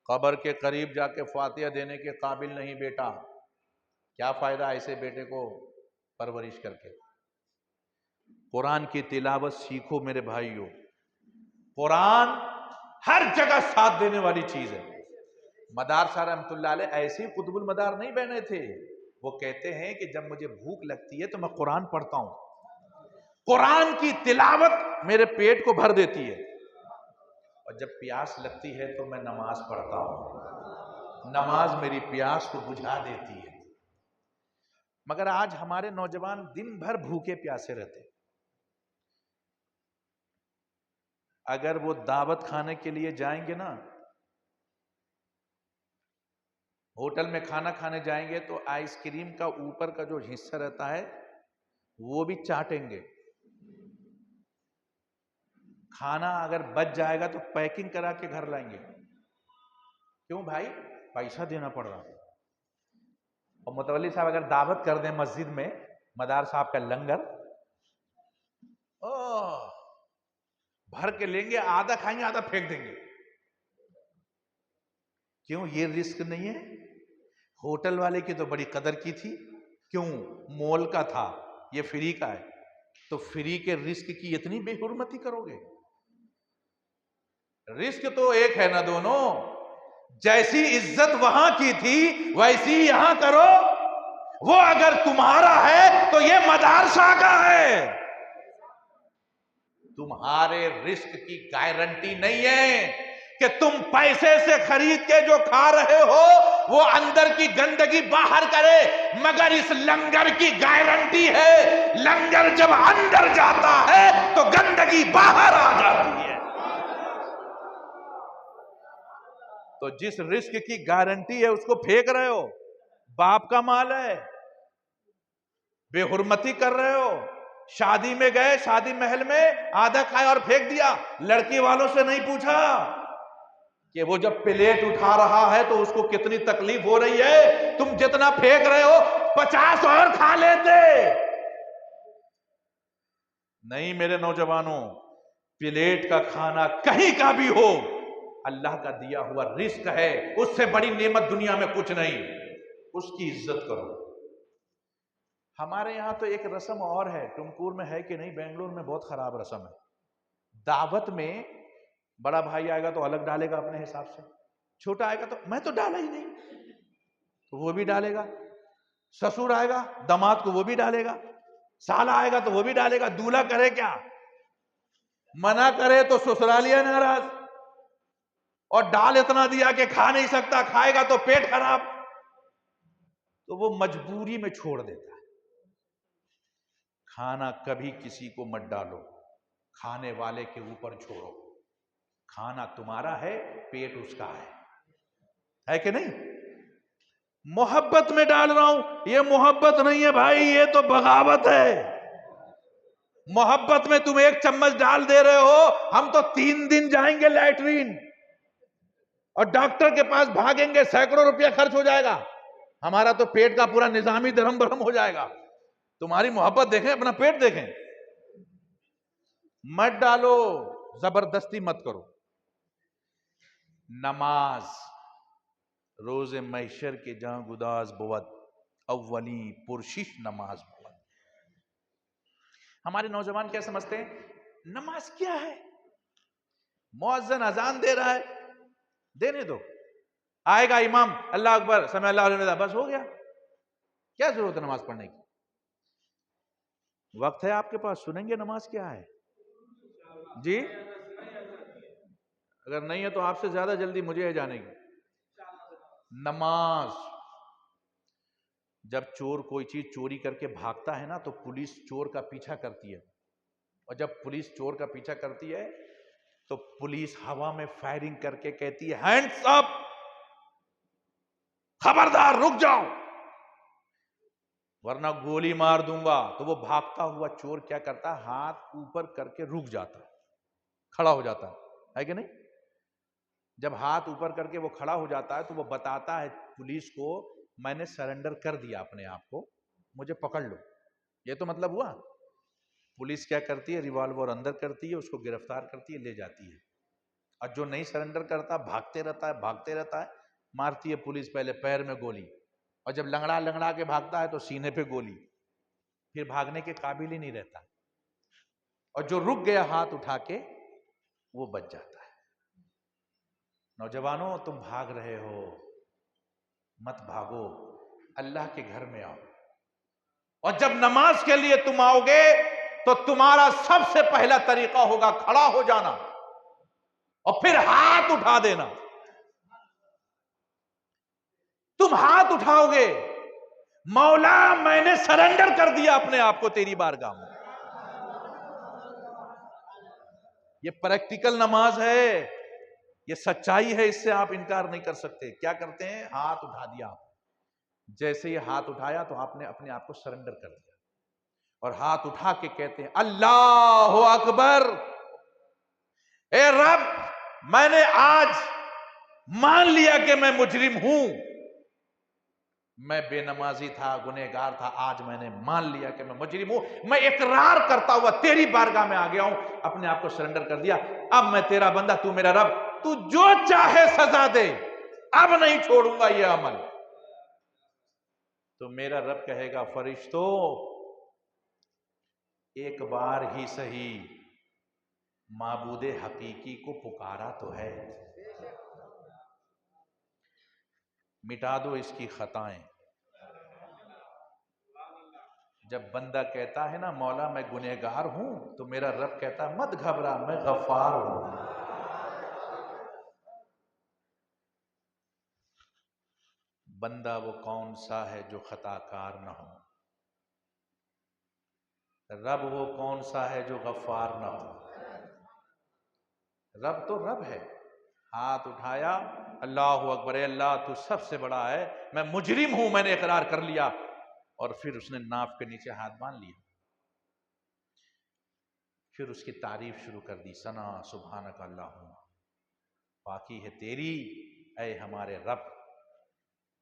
قبر کے قریب جا کے فاتحہ دینے کے قابل نہیں بیٹا. کیا فائدہ ایسے بیٹے کو پرورش کر کے؟ قرآن کی تلاوت سیکھو میرے بھائیوں. قرآن ہر جگہ ساتھ دینے والی چیز ہے. مدار صاحب رحمۃ اللہ علیہ ایسے قطب المدار نہیں بنے تھے. وہ کہتے ہیں کہ جب مجھے بھوک لگتی ہے تو میں قرآن پڑھتا ہوں، قرآن کی تلاوت میرے پیٹ کو بھر دیتی ہے، اور جب پیاس لگتی ہے تو میں نماز پڑھتا ہوں، نماز میری پیاس کو بجھا دیتی ہے. مگر آج ہمارے نوجوان دن بھر بھوکے پیاسے رہتے. اگر وہ دعوت کھانے کے لیے جائیں گے نا، ہوٹل میں کھانا کھانے جائیں گے تو آئس کریم کا اوپر کا جو حصہ رہتا ہے وہ بھی چاٹیں گے. کھانا اگر بچ جائے گا تو پیکنگ کرا کے گھر لائیں گے. کیوں بھائی؟ پیسہ دینا پڑ رہا. اور متولی صاحب اگر دعوت کر دیں مسجد میں، مدار صاحب کا لنگر بھر کے لیں گے، آدھا کھائیں گے آدھا پھینک دیں گے. کیوں؟ یہ رزق نہیں ہے. ہوٹل والے کی تو بڑی قدر کی تھی. کیوں؟ مول کا تھا، یہ فری کا ہے، تو فری کے رزق کی اتنی بے حرمتی کرو گے؟ رزق تو ایک ہے نا دونوں. جیسی عزت وہاں کی تھی ویسی یہاں کرو. وہ اگر تمہارا ہے تو یہ مدارسہ کا ہے. تمہارے رزق کی گارنٹی نہیں ہے کہ تم پیسے سے خرید کے جو کھا رہے ہو وہ اندر کی گندگی باہر کرے، مگر اس لنگر کی گارنٹی ہے لنگر جب اندر جاتا ہے تو گندگی باہر آ جاتی ہے. تو جس رزق کی گارنٹی ہے اس کو پھینک رہے ہو. باپ کا مال ہے، بے حرمتی کر رہے ہو. شادی میں گئے، شادی محل میں آدھا کھایا اور پھینک دیا. لڑکی والوں سے نہیں پوچھا کہ وہ جب پلیٹ اٹھا رہا ہے تو اس کو کتنی تکلیف ہو رہی ہے. تم جتنا پھینک رہے ہو 50 اور کھا لیتے. نہیں میرے نوجوانوں، پلیٹ کا کھانا کہیں کا بھی ہو اللہ کا دیا ہوا رزق ہے، اس سے بڑی نعمت دنیا میں کچھ نہیں. اس کی عزت کرو. ہمارے یہاں تو ایک رسم اور ہے، ٹمکور میں ہے کہ نہیں، بنگلور میں بہت خراب رسم ہے. دعوت میں بڑا بھائی آئے گا تو الگ ڈالے گا اپنے حساب سے، چھوٹا آئے گا تو میں تو ڈالا ہی نہیں تو وہ بھی ڈالے گا. سسر آئے گا داماد کو وہ بھی ڈالے گا، سالا آئے گا تو وہ بھی ڈالے گا. دولہا کرے کیا؟ منع کرے تو سسرالیہ ناراض، اور ڈال اتنا دیا کہ کھا نہیں سکتا، کھائے گا تو پیٹ خراب، تو وہ مجبوری میں چھوڑ دیتا ہے. کھانا کبھی کسی کو مت ڈالو، کھانے والے کے اوپر چھوڑو. کھانا تمہارا ہے، پیٹ اس کا ہے کہ نہیں؟ محبت میں ڈال رہا ہوں، یہ محبت نہیں ہے بھائی، یہ تو بغاوت ہے. محبت میں تم 1 چمچ ڈال دے رہے ہو، ہم تو 3 دن جائیں گے لیٹرین اور ڈاکٹر کے پاس بھاگیں گے، سینکڑوں روپیہ خرچ ہو جائے گا. ہمارا تو پیٹ کا پورا نظام ہی درہم برہم ہو جائے گا. تمہاری محبت دیکھیں، اپنا پیٹ دیکھیں. مت ڈالو، زبردستی مت کرو. نماز روز محشر کے جہاں گداز بود، اولی پرشش نماز بود. ہمارے نوجوان کیا سمجھتے ہیں نماز کیا ہے؟ مؤذن اذان دے رہا ہے، دینے دو. آئے گا امام اللہ اکبر سمع اللہ علیہ وسلم، بس ہو گیا. کیا ضرورت ہے نماز پڑھنے کی؟ وقت ہے آپ کے پاس، سنیں گے نماز کیا ہے جی. اگر نہیں ہے تو آپ سے زیادہ جلدی مجھے ہے جانے کی. نماز، جب چور کوئی چیز چوری کر کے بھاگتا ہے نا تو پولیس چور کا پیچھا کرتی ہے، اور جب پولیس چور کا پیچھا کرتی ہے تو پولیس ہوا میں فائرنگ کر کے کہتی ہے ہینڈز اپ، خبردار رک جاؤ ورنہ گولی مار دوں گا. تو وہ بھاگتا ہوا چور کیا کرتا ہے؟ ہاتھ اوپر کر کے رک جاتا ہے، کھڑا ہو جاتا ہے کہ نہیں؟ جب ہاتھ اوپر کر کے وہ کھڑا ہو جاتا ہے تو وہ بتاتا ہے پولیس کو میں نے سرنڈر کر دیا اپنے آپ کو، مجھے پکڑ لو. یہ تو مطلب ہوا پولیس کیا کرتی ہے؟ ریوالور اندر کرتی ہے، اس کو گرفتار کرتی ہے، لے جاتی ہے، اور جو نہیں سرنڈر کرتا بھاگتے رہتا ہے، مارتی ہے پولیس پہلے پیر میں گولی، اور جب لنگڑا لنگڑا کے بھاگتا ہے تو سینے پہ گولی، پھر بھاگنے کے قابل ہی نہیں رہتا، اور جو رک گیا ہاتھ اٹھا کے وہ بچ جاتا ہے۔ نوجوانوں، تم بھاگ رہے ہو، مت بھاگو، اللہ کے گھر میں آؤ، اور جب نماز کے لیے تم آؤ گے تو تمہارا سب سے پہلا طریقہ ہوگا کھڑا ہو جانا، اور پھر ہاتھ اٹھا دینا۔ تم ہاتھ اٹھاؤ گے، مولا میں نے سرنڈر کر دیا اپنے آپ کو تیری بارگاہ میں۔ یہ پریکٹیکل نماز ہے، یہ سچائی ہے، اس سے آپ انکار نہیں کر سکتے۔ کیا کرتے ہیں؟ ہاتھ اٹھا دیا، جیسے یہ ہاتھ اٹھایا تو آپ نے اپنے آپ کو سرنڈر کر دیا، اور ہاتھ اٹھا کے کہتے ہیں اللہ اکبر، اے رب میں نے آج مان لیا کہ میں مجرم ہوں، میں بے نمازی تھا، گنہگار تھا، آج میں نے مان لیا کہ میں مجرم ہوں، میں اقرار کرتا ہوا تیری بارگاہ میں آ گیا ہوں، اپنے آپ کو سرنڈر کر دیا، اب میں تیرا بندہ، تو میرا رب، تو جو چاہے سزا دے، اب نہیں چھوڑوں گا یہ عمل۔ تو میرا رب کہے گا فرشتوں ایک بار ہی صحیح معبود حقیقی کو پکارا تو ہے، مٹا دو اس کی خطائیں۔ جب بندہ کہتا ہے نا مولا میں گنہگار ہوں، تو میرا رب کہتا ہے مت گھبرا، میں غفار ہوں۔ بندہ وہ کون سا ہے جو خطا کار نہ ہو، رب وہ کون سا ہے جو غفار نہ ہو۔ رب تو رب ہے، ہاتھ اٹھایا اللہ اکبر، اے اللہ تو سب سے بڑا ہے، میں مجرم ہوں، میں نے اقرار کر لیا، اور پھر اس نے ناف کے نیچے ہاتھ باندھ لیا، پھر اس کی تعریف شروع کر دی، ثنا سبحانک اللہم، پاکی ہے تیری اے ہمارے رب،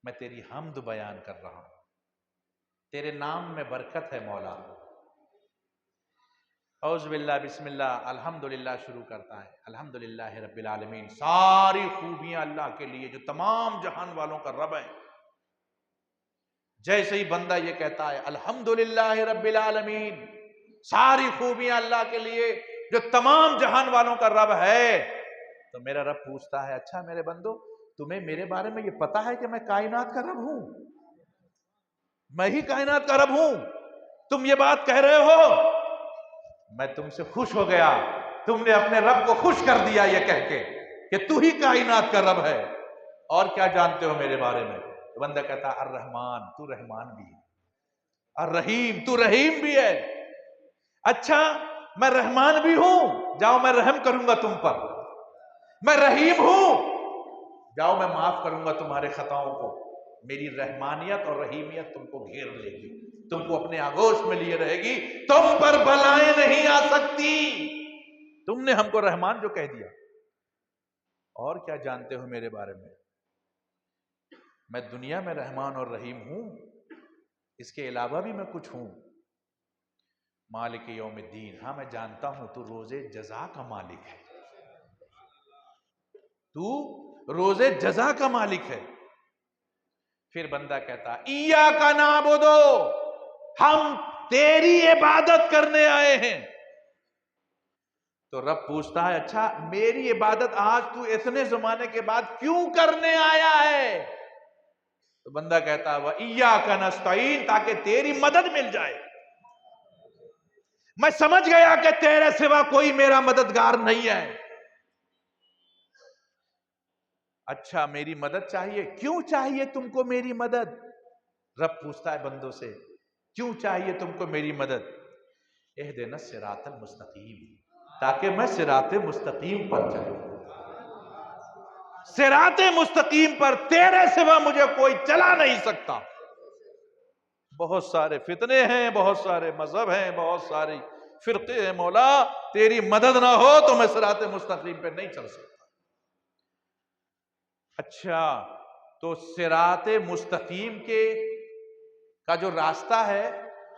میں تیری حمد بیان کر رہا ہوں، تیرے نام میں برکت ہے مولا۔ اعوذ باللہ، بسم اللہ، الحمدللہ شروع کرتا ہے، الحمدللہ رب العالمین، ساری خوبیاں اللہ کے لیے جو تمام جہان والوں کا رب ہے۔ جیسے ہی بندہ یہ کہتا ہے الحمدللہ رب العالمین، ساری خوبیاں اللہ کے لیے جو تمام جہان والوں کا رب ہے، تو میرا رب پوچھتا ہے اچھا میرے بندو، تمہیں میرے بارے میں یہ پتا ہے کہ میں کائنات کا رب ہوں، میں ہی کائنات کا رب ہوں، تم یہ بات کہہ رہے ہو، میں تم سے خوش ہو گیا، تم نے اپنے رب کو خوش کر دیا یہ کہہ کے کہ تو ہی کائنات کا رب ہے، اور کیا جانتے ہو میرے بارے میں؟ تو بندہ کہتا ہے الرحمن، تو رحمان بھی ہے، الرحیم، تو رحیم بھی ہے، اچھا میں رحمان بھی ہوں، جاؤ میں رحم کروں گا تم پر، میں رحیم ہوں، جاؤ میں معاف کروں گا تمہارے خطاؤں کو، میری رحمانیت اور رحیمیت تم کو گھیر لے گی، تم کو اپنے آغوش میں لیے رہے گی، تم پر بلائیں نہیں آ سکتی، تم نے ہم کو رحمان جو کہہ دیا۔ اور کیا جانتے ہو میرے بارے میں؟ میں دنیا میں رحمان اور رحیم ہوں، اس کے علاوہ بھی میں کچھ ہوں، مالک یوم الدین، ہاں میں جانتا ہوں تو روز جزا کا مالک ہے، تو روز جزا کا مالک ہے۔ پھر بندہ کہتا ایاک نعبد، ہم تیری عبادت کرنے آئے ہیں، تو رب پوچھتا ہے اچھا میری عبادت آج تو اتنے زمانے کے بعد کیوں کرنے آیا ہے؟ تو بندہ کہتا ہے وَإِيَّاكَ نَسْتَعِينُ، تاکہ تیری مدد مل جائے، میں سمجھ گیا کہ تیرے سوا کوئی میرا مددگار نہیں ہے۔ اچھا میری مدد چاہیے، کیوں چاہیے تم کو میری مدد؟ رب پوچھتا ہے بندوں سے کیوں چاہیے تم کو میری مدد؟ اہدنا الصراط المستقیم، تاکہ میں صراط مستقیم پر چلوں، صراط مستقیم پر تیرے سوا مجھے کوئی چلا نہیں سکتا۔ بہت سارے فتنے ہیں، بہت سارے مذہب ہیں، بہت ساری فرقے ہیں، مولا تیری مدد نہ ہو تو میں صراط مستقیم پہ نہیں چل سکتا۔ اچھا تو صراط مستقیم کا جو راستہ ہے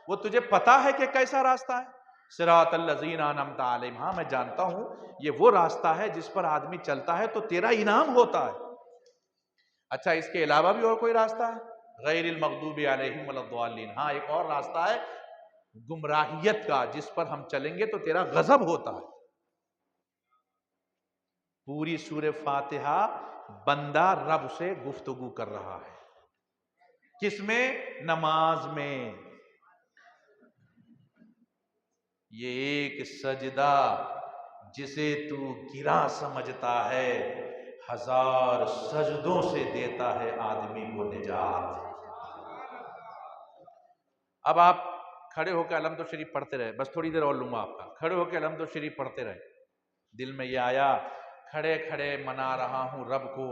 وہ تجھے پتا ہے کہ کیسا راستہ ہے؟ صراط الذین انعمت علیہم، ہاں میں جانتا ہوں یہ وہ راستہ ہے جس پر آدمی چلتا ہے تو تیرا انعام ہوتا ہے۔ اچھا اس کے علاوہ بھی اور کوئی راستہ ہے؟ غیر المغضوب علیہم ولا الضالین، ہاں ایک اور راستہ ہے گمراہیت کا، جس پر ہم چلیں گے تو تیرا غضب ہوتا ہے۔ پوری سورہ فاتحہ بندہ رب سے گفتگو کر رہا ہے، کس میں؟ نماز میں۔ یہ ایک سجدہ جسے تو گرا سمجھتا ہے، ہزار سجدوں سے دیتا ہے آدمی کو نجات۔ اب آپ کھڑے ہو کے الحمد شریف پڑھتے رہے، بس تھوڑی دیر اور لوں گا آپ کا، کھڑے ہو کے الحمد شریف پڑھتے رہے، دل میں یہ آیا کھڑے کھڑے منا رہا ہوں رب کو،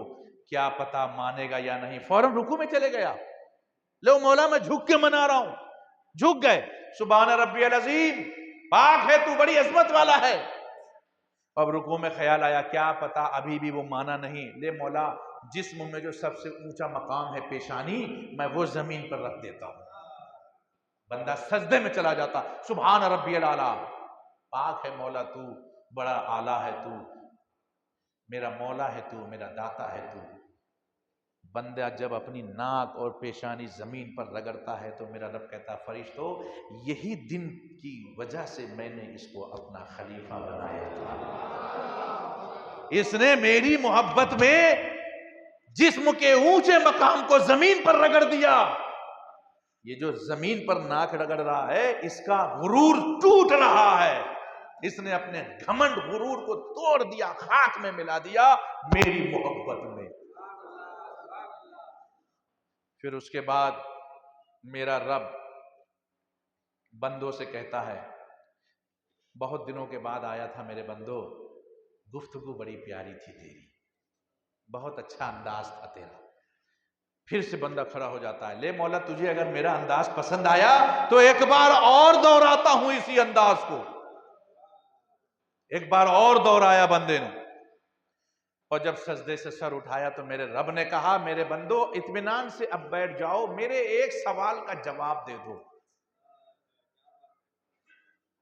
کیا پتا مانے گا یا نہیں، فوراً رکوع میں چلے گیا، لو مولا میں جھک کے منا رہا ہوں، جھک گئے، سبحان ربی العظیم، پاک ہے تو، بڑی عظمت والا ہے۔ اب رکوع میں خیال آیا کیا پتا ابھی بھی وہ مانا نہیں، لے مولا جسم میں جو سب سے اونچا مقام ہے پیشانی، میں وہ زمین پر رکھ دیتا ہوں۔ بندہ سجدے میں چلا جاتا، سبحان ربی الاعلیٰ، پاک ہے مولا تو، بڑا اعلیٰ ہے تو، میرا مولا ہے تو، میرا داتا ہے تو۔ بندہ جب اپنی ناک اور پیشانی زمین پر رگڑتا ہے تو میرا رب کہتا فرشتو یہی دن کی وجہ سے میں نے اس کو اپنا خلیفہ بنایا تھا، اس نے میری محبت میں جسم کے اونچے مقام کو زمین پر رگڑ دیا۔ یہ جو زمین پر ناک رگڑ رہا ہے اس کا غرور ٹوٹ رہا ہے، اس نے اپنے گھمنڈ غرور کو توڑ دیا، خاک میں ملا دیا میری محبت میں۔ پھر اس کے بعد میرا رب بندوں سے کہتا ہے، بہت دنوں کے بعد آیا تھا میرے بندو، گفتگو بڑی پیاری تھی تیری، بہت اچھا انداز تھا تیرا۔ پھر سے بندہ کھڑا ہو جاتا ہے، لے مولا تجھے اگر میرا انداز پسند آیا تو ایک بار اور دہراتا ہوں اسی انداز کو۔ ایک بار اور دہرایا بندے نے، اور جب سجدے سے سر اٹھایا تو میرے رب نے کہا میرے بندو اطمینان سے اب بیٹھ جاؤ، میرے ایک سوال کا جواب دے دو،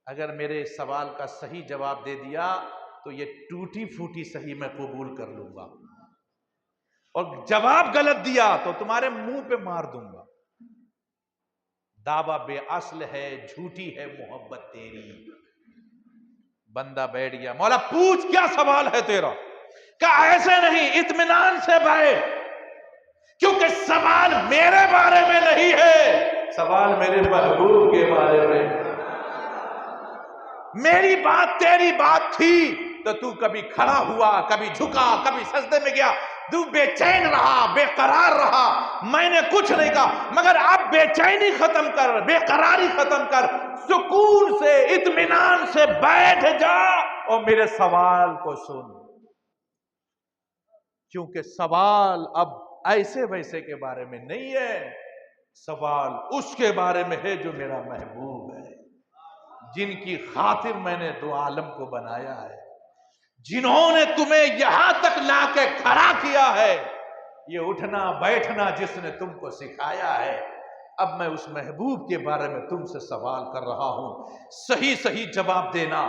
اگر میرے سوال کا صحیح جواب دے دیا تو یہ ٹوٹی پھوٹی صحیح میں قبول کر لوں گا، اور جواب غلط دیا تو تمہارے منہ پہ مار دوں گا۔ دعویٰ بے اصل ہے، جھوٹی ہے محبت تیری۔ بندہ بیٹھ گیا، مولا پوچھ کیا سوال ہے تیرا؟ کہا ایسے نہیں، اطمینان سے بیٹھ، کیونکہ سوال میرے بارے میں نہیں ہے، سوال میرے محبوب کے بارے میں۔ میری بات تیری بات تھی تو تو کبھی کھڑا ہوا، کبھی جھکا، کبھی سجدے میں گیا، تو بے چین رہا، بے قرار رہا، میں نے کچھ نہیں کہا، مگر اب بے چینی ختم کر، بے قراری ختم کر، سکون سے اطمینان سے بیٹھ جا اور میرے سوال کو سن، کیونکہ سوال اب ایسے ویسے کے بارے میں نہیں ہے، سوال اس کے بارے میں ہے جو میرا محبوب ہے، جن کی خاطر میں نے دو عالم کو بنایا ہے، جنہوں نے تمہیں یہاں تک لا کے کھڑا کیا ہے، یہ اٹھنا بیٹھنا جس نے تم کو سکھایا ہے۔ اب میں اس محبوب کے بارے میں تم سے سوال کر رہا ہوں، صحیح صحیح جواب دینا،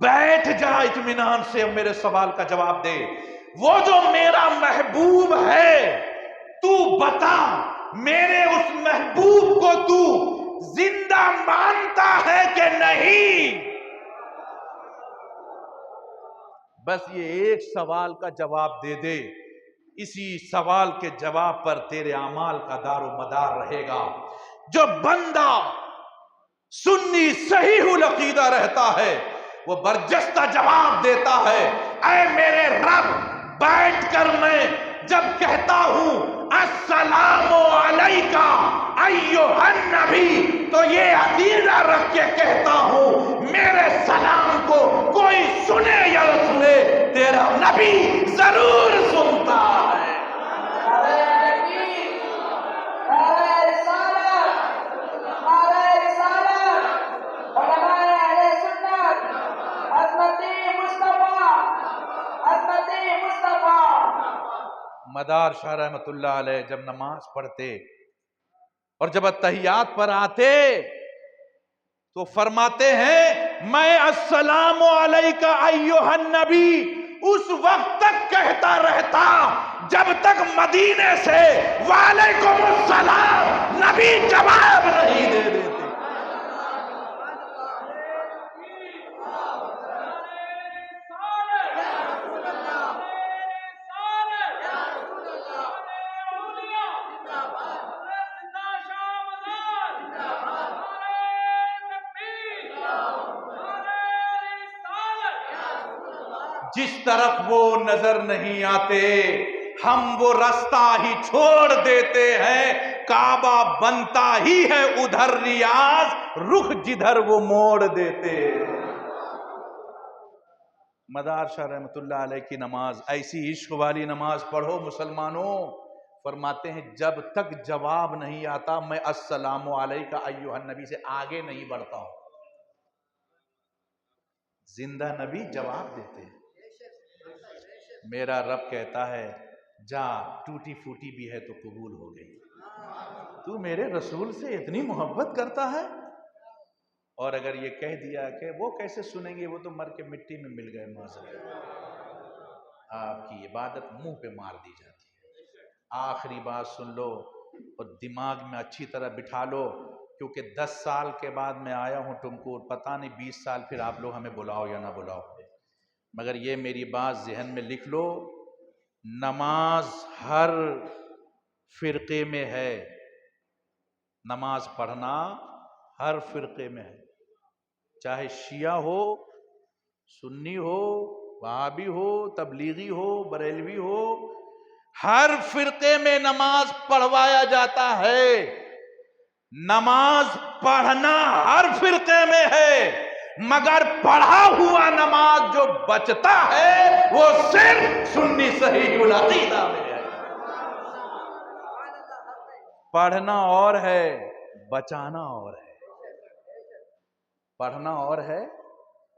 بیٹھ جا اطمینان سے اور میرے سوال کا جواب دے۔ وہ جو میرا محبوب ہے، تو بتا میرے اس محبوب کو تو زندہ مانتا ہے کہ نہیں؟ بس یہ ایک سوال کا جواب دے دے، اسی سوال کے جواب پر تیرے اعمال کا دار و مدار رہے گا۔ جو بندہ سنی صحیح العقیدہ رہتا ہے وہ برجستہ جواب دیتا ہے، اے میرے رب، بیٹھ کر میں جب کہتا ہوں السلام علیکہ ایھا النبی تو یہ عقیدہ رکھ کے کہتا ہوں میرے سلام کو کوئی سنے یا نہ سنے، تیرا نبی ضرور سنتا ہے۔ مدار شاہ رحمت اللہ علیہ جب نماز پڑھتے اور جب اتحیات پر آتے تو فرماتے ہیں میں السلام علیکہ ایھا النبی اس وقت تک کہتا رہتا جب تک مدینے سے وعلیکم السلام نبی جواب نہیں دے دیتے۔ جس طرف وہ نظر نہیں آتے ہم وہ رستہ ہی چھوڑ دیتے ہیں، کعبہ بنتا ہی ہے ادھر ریاض، رخ جدھر وہ موڑ دیتے ہیں۔ مدار شاہ رحمۃ اللہ علیہ کی نماز ایسی عشق والی نماز پڑھو مسلمانوں، فرماتے ہیں جب تک جواب نہیں آتا میں السلام علیکہ ایھا النبی سے آگے نہیں بڑھتا ہوں۔ زندہ نبی جواب دیتے ہیں۔ میرا رب کہتا ہے جا ٹوٹی پھوٹی بھی ہے تو قبول ہو گئی، تو میرے رسول سے اتنی محبت کرتا ہے۔ اور اگر یہ کہہ دیا کہ وہ کیسے سنیں گے، وہ تو مر کے مٹی میں مل گئے، معذرت، آپ کی عبادت منہ پہ مار دی جاتی ہے۔ آخری بات سن لو اور دماغ میں اچھی طرح بٹھا لو، کیونکہ 10 سال کے بعد میں آیا ہوں ٹمکور، پتہ نہیں 20 سال پھر آپ لوگ ہمیں بلاؤ یا نہ بلاؤ، مگر یہ میری بات ذہن میں لکھ لو، نماز ہر فرقے میں ہے، نماز پڑھنا ہر فرقے میں ہے، چاہے شیعہ ہو، سنی ہو، وہابی ہو، تبلیغی ہو، بریلوی ہو، ہر فرقے میں نماز پڑھوایا جاتا ہے۔ نماز پڑھنا ہر فرقے میں ہے، مگر پڑھا ہوا نماز جو بچتا ہے وہ صرف سنی صحیح العقیدہ میں ہے۔ پڑھنا اور ہے، بچانا اور ہے۔ پڑھنا اور ہے،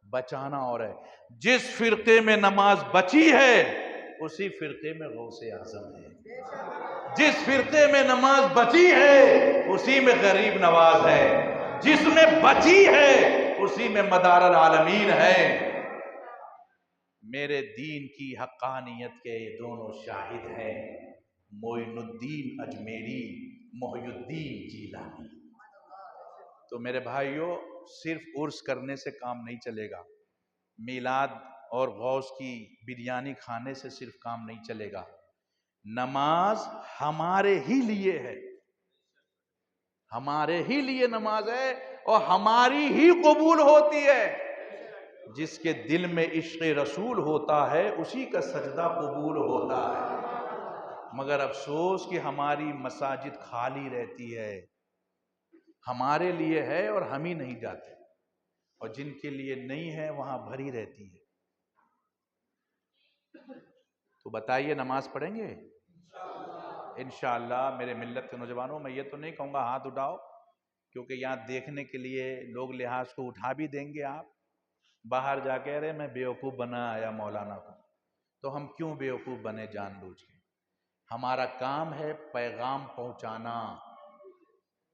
بچانا اور ہے۔ جس فرقے میں نماز بچی ہے اسی فرقے میں غوث اعظم ہے، جس فرقے میں نماز بچی ہے اسی میں غریب نواز ہے، جس میں بچی ہے اسی میں مدار العالمین ہے۔ میرے دین کی حقانیت کے یہ دونوں شاہد ہیں، معین الدین اجمیری، محی الدین جیلانی۔ تو میرے بھائیوں، صرف عرس کرنے سے کام نہیں چلے گا، میلاد اور غوث کی بریانی کھانے سے صرف کام نہیں چلے گا، نماز ہمارے ہی لیے ہے، ہمارے ہی لیے نماز ہے اور ہماری ہی قبول ہوتی ہے۔ جس کے دل میں عشق رسول ہوتا ہے اسی کا سجدہ قبول ہوتا ہے، مگر افسوس کہ ہماری مساجد خالی رہتی ہے، ہمارے لیے ہے اور ہم ہی نہیں جاتے، اور جن کے لیے نہیں ہے وہاں بھری رہتی ہے۔ تو بتائیے نماز پڑھیں گے انشاءاللہ؟ میرے ملت کے نوجوانوں، میں یہ تو نہیں کہوں گا ہاتھ اٹھاؤ، کیونکہ یہاں دیکھنے کے لیے لوگ لحاظ کو اٹھا بھی دیں گے، آپ باہر جا کے رہے میں بیوقوف بنا آیا مولانا کو، تو ہم کیوں بیوقوف بنے جان بوجھ کے؟ ہمارا کام ہے پیغام پہنچانا،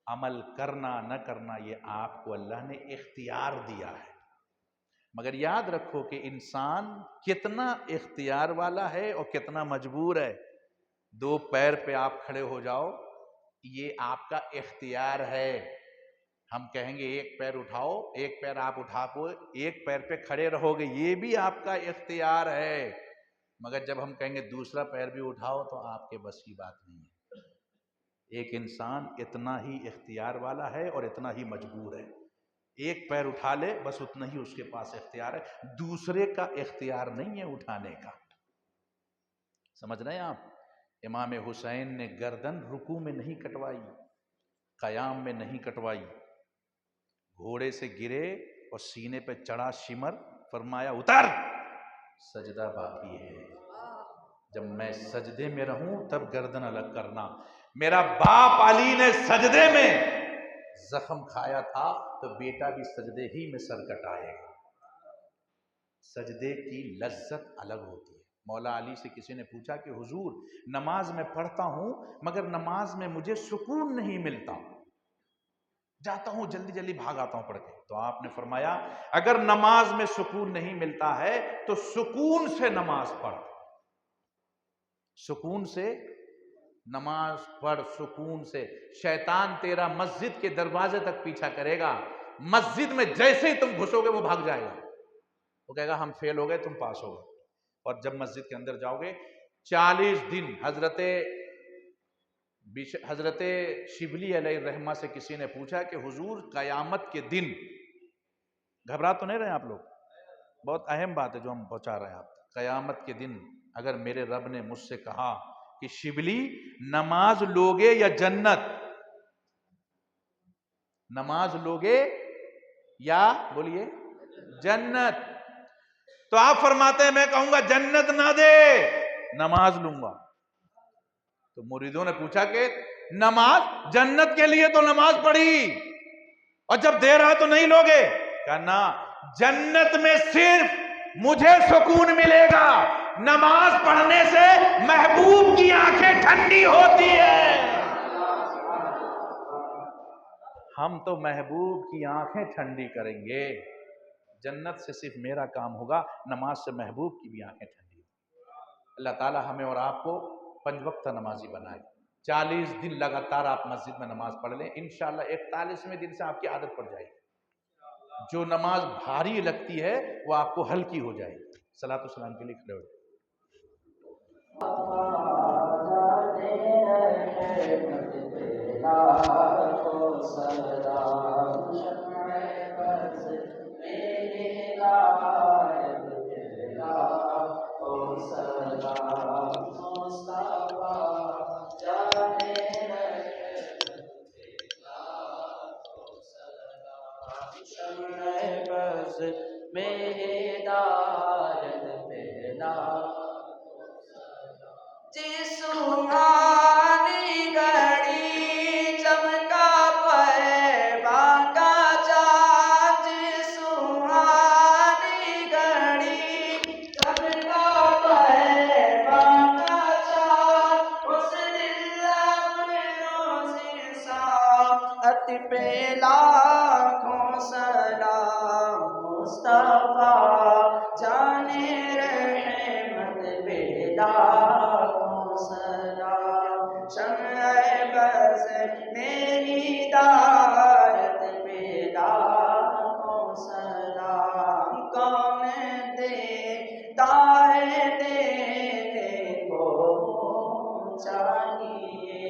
عمل کرنا نہ کرنا یہ آپ کو اللہ نے اختیار دیا ہے، مگر یاد رکھو کہ انسان کتنا اختیار والا ہے اور کتنا مجبور ہے۔ 2 پیر پہ آپ کھڑے ہو جاؤ، یہ آپ کا اختیار ہے، ہم کہیں گے ایک پیر اٹھاؤ، ایک پیر آپ اٹھا کو ایک پیر پہ کھڑے رہو گے، یہ بھی آپ کا اختیار ہے، مگر جب ہم کہیں گے دوسرا پیر بھی اٹھاؤ تو آپ کے بس کی بات نہیں ہے۔ ایک انسان اتنا ہی اختیار والا ہے اور اتنا ہی مجبور ہے، ایک پیر اٹھا لے بس اتنا ہی اس کے پاس اختیار ہے، دوسرے کا اختیار نہیں ہے اٹھانے کا۔ سمجھ رہے ہیں آپ؟ امام حسین نے گردن رکوع میں نہیں کٹوائی، قیام میں نہیں کٹوائی، گھوڑے سے گرے اور سینے پہ چڑھا شمر، فرمایا اتر، سجدہ باقی ہے، جب میں سجدے میں رہوں تب گردن الگ کرنا۔ میرا باپ علی نے سجدے میں زخم کھایا تھا تو بیٹا بھی سجدے ہی میں سر کٹائے گا۔ سجدے کی لذت الگ ہوتی ہے۔ مولا علی سے کسی نے پوچھا کہ حضور نماز میں پڑھتا ہوں مگر نماز میں مجھے سکون نہیں ملتا، جاتا ہوں جلدی جلدی بھاگ آتا ہوں پڑھ کے. تو آپ نے فرمایا اگر نماز میں سکون نہیں ملتا ہے تو سکون سے نماز پڑھ، سکون سے نماز پڑھ، سکون سے. شیطان تیرا مسجد کے دروازے تک پیچھا کرے گا، مسجد میں جیسے ہی تم گھسو گے وہ بھاگ جائے گا، وہ کہے گا ہم فیل ہو گئے تم پاس ہو گئے. اور جب مسجد کے اندر جاؤ گے 40 دن حضرت شبلی علیہ الرحمہ سے کسی نے پوچھا کہ حضور قیامت کے دن، گھبرا تو نہیں رہے آپ لوگ، بہت اہم بات ہے جو ہم پہنچا رہے ہیں آپ تک. قیامت کے دن اگر میرے رب نے مجھ سے کہا کہ شبلی نماز لوگے یا جنت، نماز لوگے یا بولیے جنت، تو آپ فرماتے ہیں میں کہوں گا جنت نہ دے، نماز لوں گا. تو مریدوں نے پوچھا کہ نماز، جنت کے لیے تو نماز پڑھی اور جب دے رہا تو نہیں لوگے؟ کہنا جنت میں صرف مجھے سکون ملے گا، نماز پڑھنے سے محبوب کی آنکھیں ٹھنڈی ہوتی ہے. ہم تو محبوب کی آنکھیں ٹھنڈی کریں گے، جنت سے صرف میرا کام ہوگا، نماز سے محبوب کی بھی آنکھیں ٹھنڈی. اللہ تعالی ہمیں اور آپ کو 5 وقت نمازی بنائے. 40 دن لگاتار آپ مسجد میں نماز پڑھ لیں، انشاءاللہ 41ویں دن سے آپ کی عادت پڑ جائے گی. جو نماز بھاری لگتی ہے وہ آپ کو ہلکی ہو جائے گی. صلاۃ والسلام کے لیے کھڑے ہو جائیں. سوہانی گھڑی چمکا پرواں کا چاند، سوہانی گھڑی چمکا پرواں کا چاند، اس دل افروز ساعت پہ لاکھوں سلام. مصطفیٰ جانے رحمت پہ لاکھوں سلام. شمع بز میری ہدایت پہ لاکھوں سلام. کون دیتا ہے دینے کو چاہیے،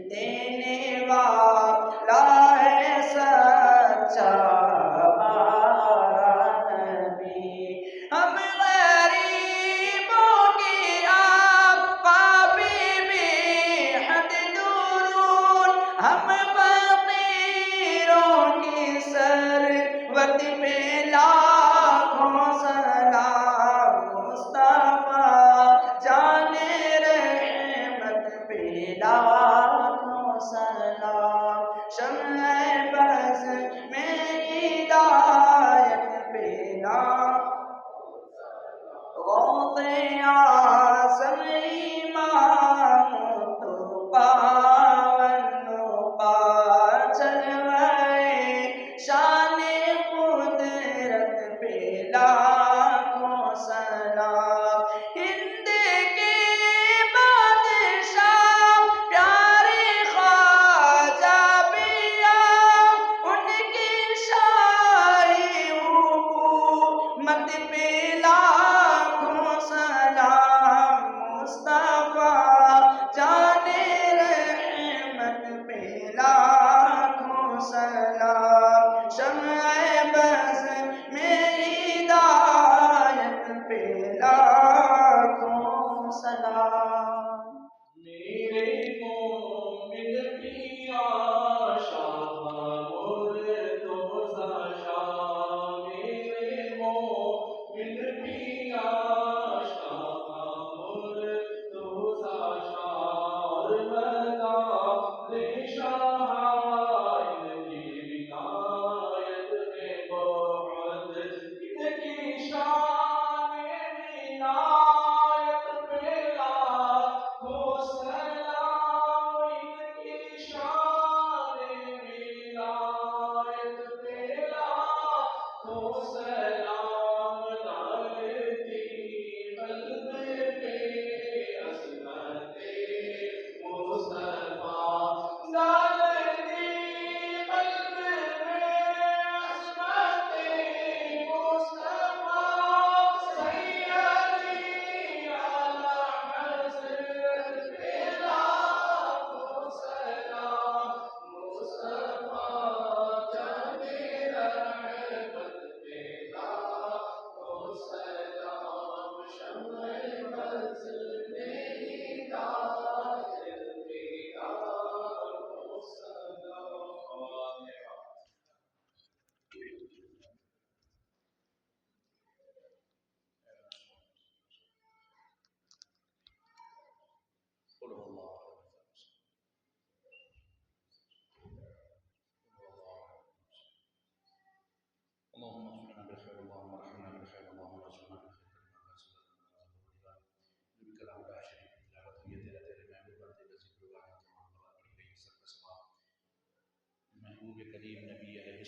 دینے والا ہے سچا ہمارا نبی. ہم غریبوں کی آپ پابی بھی حد درود، ہم فقیروں کی ثروت پہ لاکھوں سلام. مصطفیٰ جانے رحمت پہ لاکھوں سلام. شمع بز میری ہدایت پہ لاکھوں غوث اعظم امام تو پاون پا چلوائے شان قدرت پہ لاکھوں سلام. ہند کے بادشاہ پیارے خواجہ بھی آپ، ان کی شاہی حکومت پہ لاکھوں سلام. مصطفیٰ جانے رحمت پہ لاکھوں سلام. شمع بز میری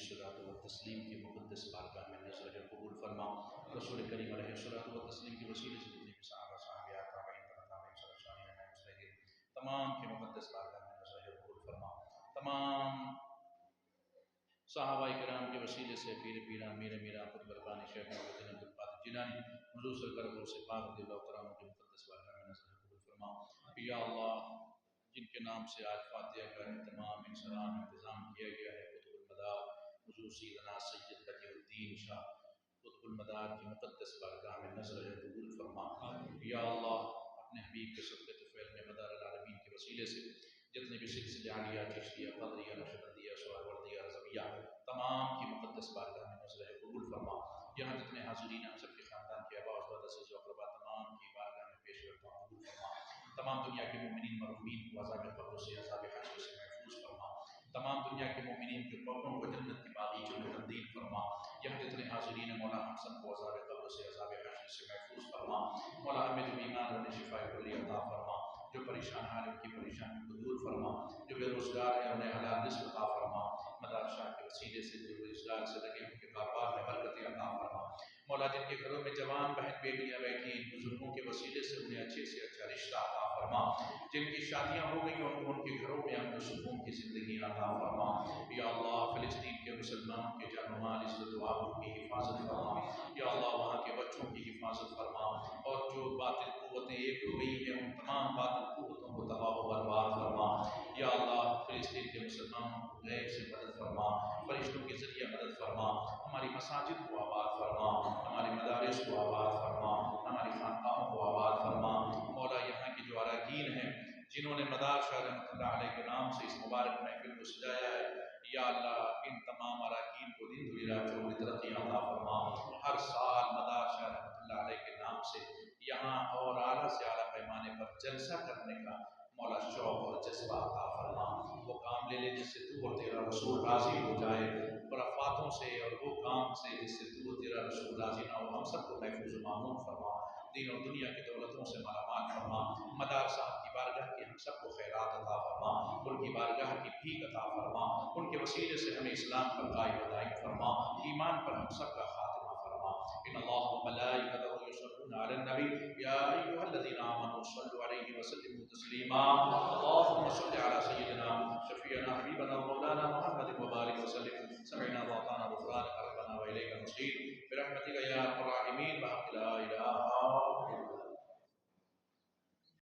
الصلاۃ والتسلیم کی مقدس بارگاہ میں نظر قبول فرما۔ رسول کریم علیہ الصلاۃ والتسلیم کے وسیلے سے جتنے بھی صحابہ صحابیات تابعین تابعین صالحین تمام کی مقدس بارگاہ میں نظر قبول فرما۔ تمام صحابہ کرام کے وسیلے سے پیر پیران میرے میرا خود بربانی شیخ محمد عبد القادر جیلانی حضور سرکار کو سے پاک رضی اللہ تعالیٰ کی مقدس بارگاہ میں نظر قبول فرما۔ یا اللہ جن کے نام سے آج فاتحہ کا اہتمام انسلام انتظام کیا گیا ہے، قطب المدار حضور سیدنا سید بدیع الدین شاہ قطب المدار کی مقدس بارگاہ میں نظر قبول فرما۔ یا اللہ اپنے حبیب کے صدقے طفیل میں مدار العالمین کے وسیلے سے جتنے بھی سلسلے عالیہ چشتیہ قدریہ نقشبندیہ سہروردیہ رضویہ تمام کی مقدس بارگاہ میں نظر قبول فرما۔ یہاں جتنے حاضرین ہیں سب کے خاندان کے آباء اجداد عزیز و اقربا تمام کی بارگاہ میں پیش کرتا ہوں قبول فرما۔ تمام دنیا کے مومنین مرحومین کو عذاب قبر سے عذاب حشر سے محفوظ فرما۔ تمام دنیا کے مومنین کے قبروں کو جنت کی باغیچوں میں تبدیل فرما۔ یہاں جتنے حاضرین ہیں مولا ہم سب کو عذاب قبر سے عذاب حشر سے محفوظ فرما۔ مولا ہمیں جو بیمار ہونے شفا کلی عطا فرما، جو پریشان ہیں ان کی پریشانی کو دور فرما، جو بے روزگار ہیں انہیں حلال رزق عطا فرما۔ مدار شاہ کے وسیلے سے جو روزگار سے لگے ان کے کاروبار میں برکت عطا فرما۔ مولا جن کے گھروں میں جوان بہن بیٹیاں بیٹھی ان بزرگوں کے وسیلے سے انہیں اچھے سے اچھا رشتہ عطا فرما۔ جن کی شادیاں ہو گئی ان کے گھروں میں امن و سکون کی زندگی عطا فرما۔ یا اللہ فلسطین کے مسلمانوں کے جان و مال عزت و آبرو کی حفاظت فرما۔ یا اللہ وہاں کے بچوں کی حفاظت فرما، اور جو باطل قوتیں ایک ہو گئی ہیں ان تمام باطل قوتوں کو تباہ و برباد فرما۔ یا اللہ فلسطین کے مسلمانوں کو غیب سے مدد فرما، فرشتوں کے ذریعے مدد فرما، ہماری مساجد کو آباد فرما، ہمارے مدارس کو آباد فرما، ہماری خانقاہوں کو آباد فرما۔ مولا یہاں کے جو اراکین ہیں جنہوں نے مدار شاہ رحمۃ اللہ علیہ کے نام سے اس مبارک محفل کو سجایا ہے، یا اللہ ان تمام اراکین کو دین دنیا چوری ترقی عطا فرما۔ ہر سال مدار شاہ رحمۃ اللہ علیہ کے نام سے یہاں اور اعلیٰ سے اعلیٰ پیمانے پر جلسہ کرنے کا مولا شوق اور جذبہ عطا فرما۔ وہ کام لے لے جس سے تو اور تیرا رسول راضی ہو جائے، خرافاتوں سے اور وہ کام سے جس سے تو اور تیرا رسول راضی نہ ہو۔ ہم سب کو محفوظ و معمون فرما، دین اور دنیا کی دولتوں سے مالا مال فرما۔ مدار صاحب کی بارگاہ کی ہم سب کو خیرات عطا فرما، ان کی بارگاہ کی بھیک عطا فرما، ان کے وسیلے سے ہمیں اسلام پر قائم و دائم فرما، ایمان پر ہم سب کا خاتمہ فرما۔ ان اللہ و ملائکتہ یصلون علی النبی یا ایھا الذین آمنوا صلوا علیہ وسلموا تسلیما۔ اللهم صل علی سیدنا شفیعنا حبیبنا مولانا محمد وبارک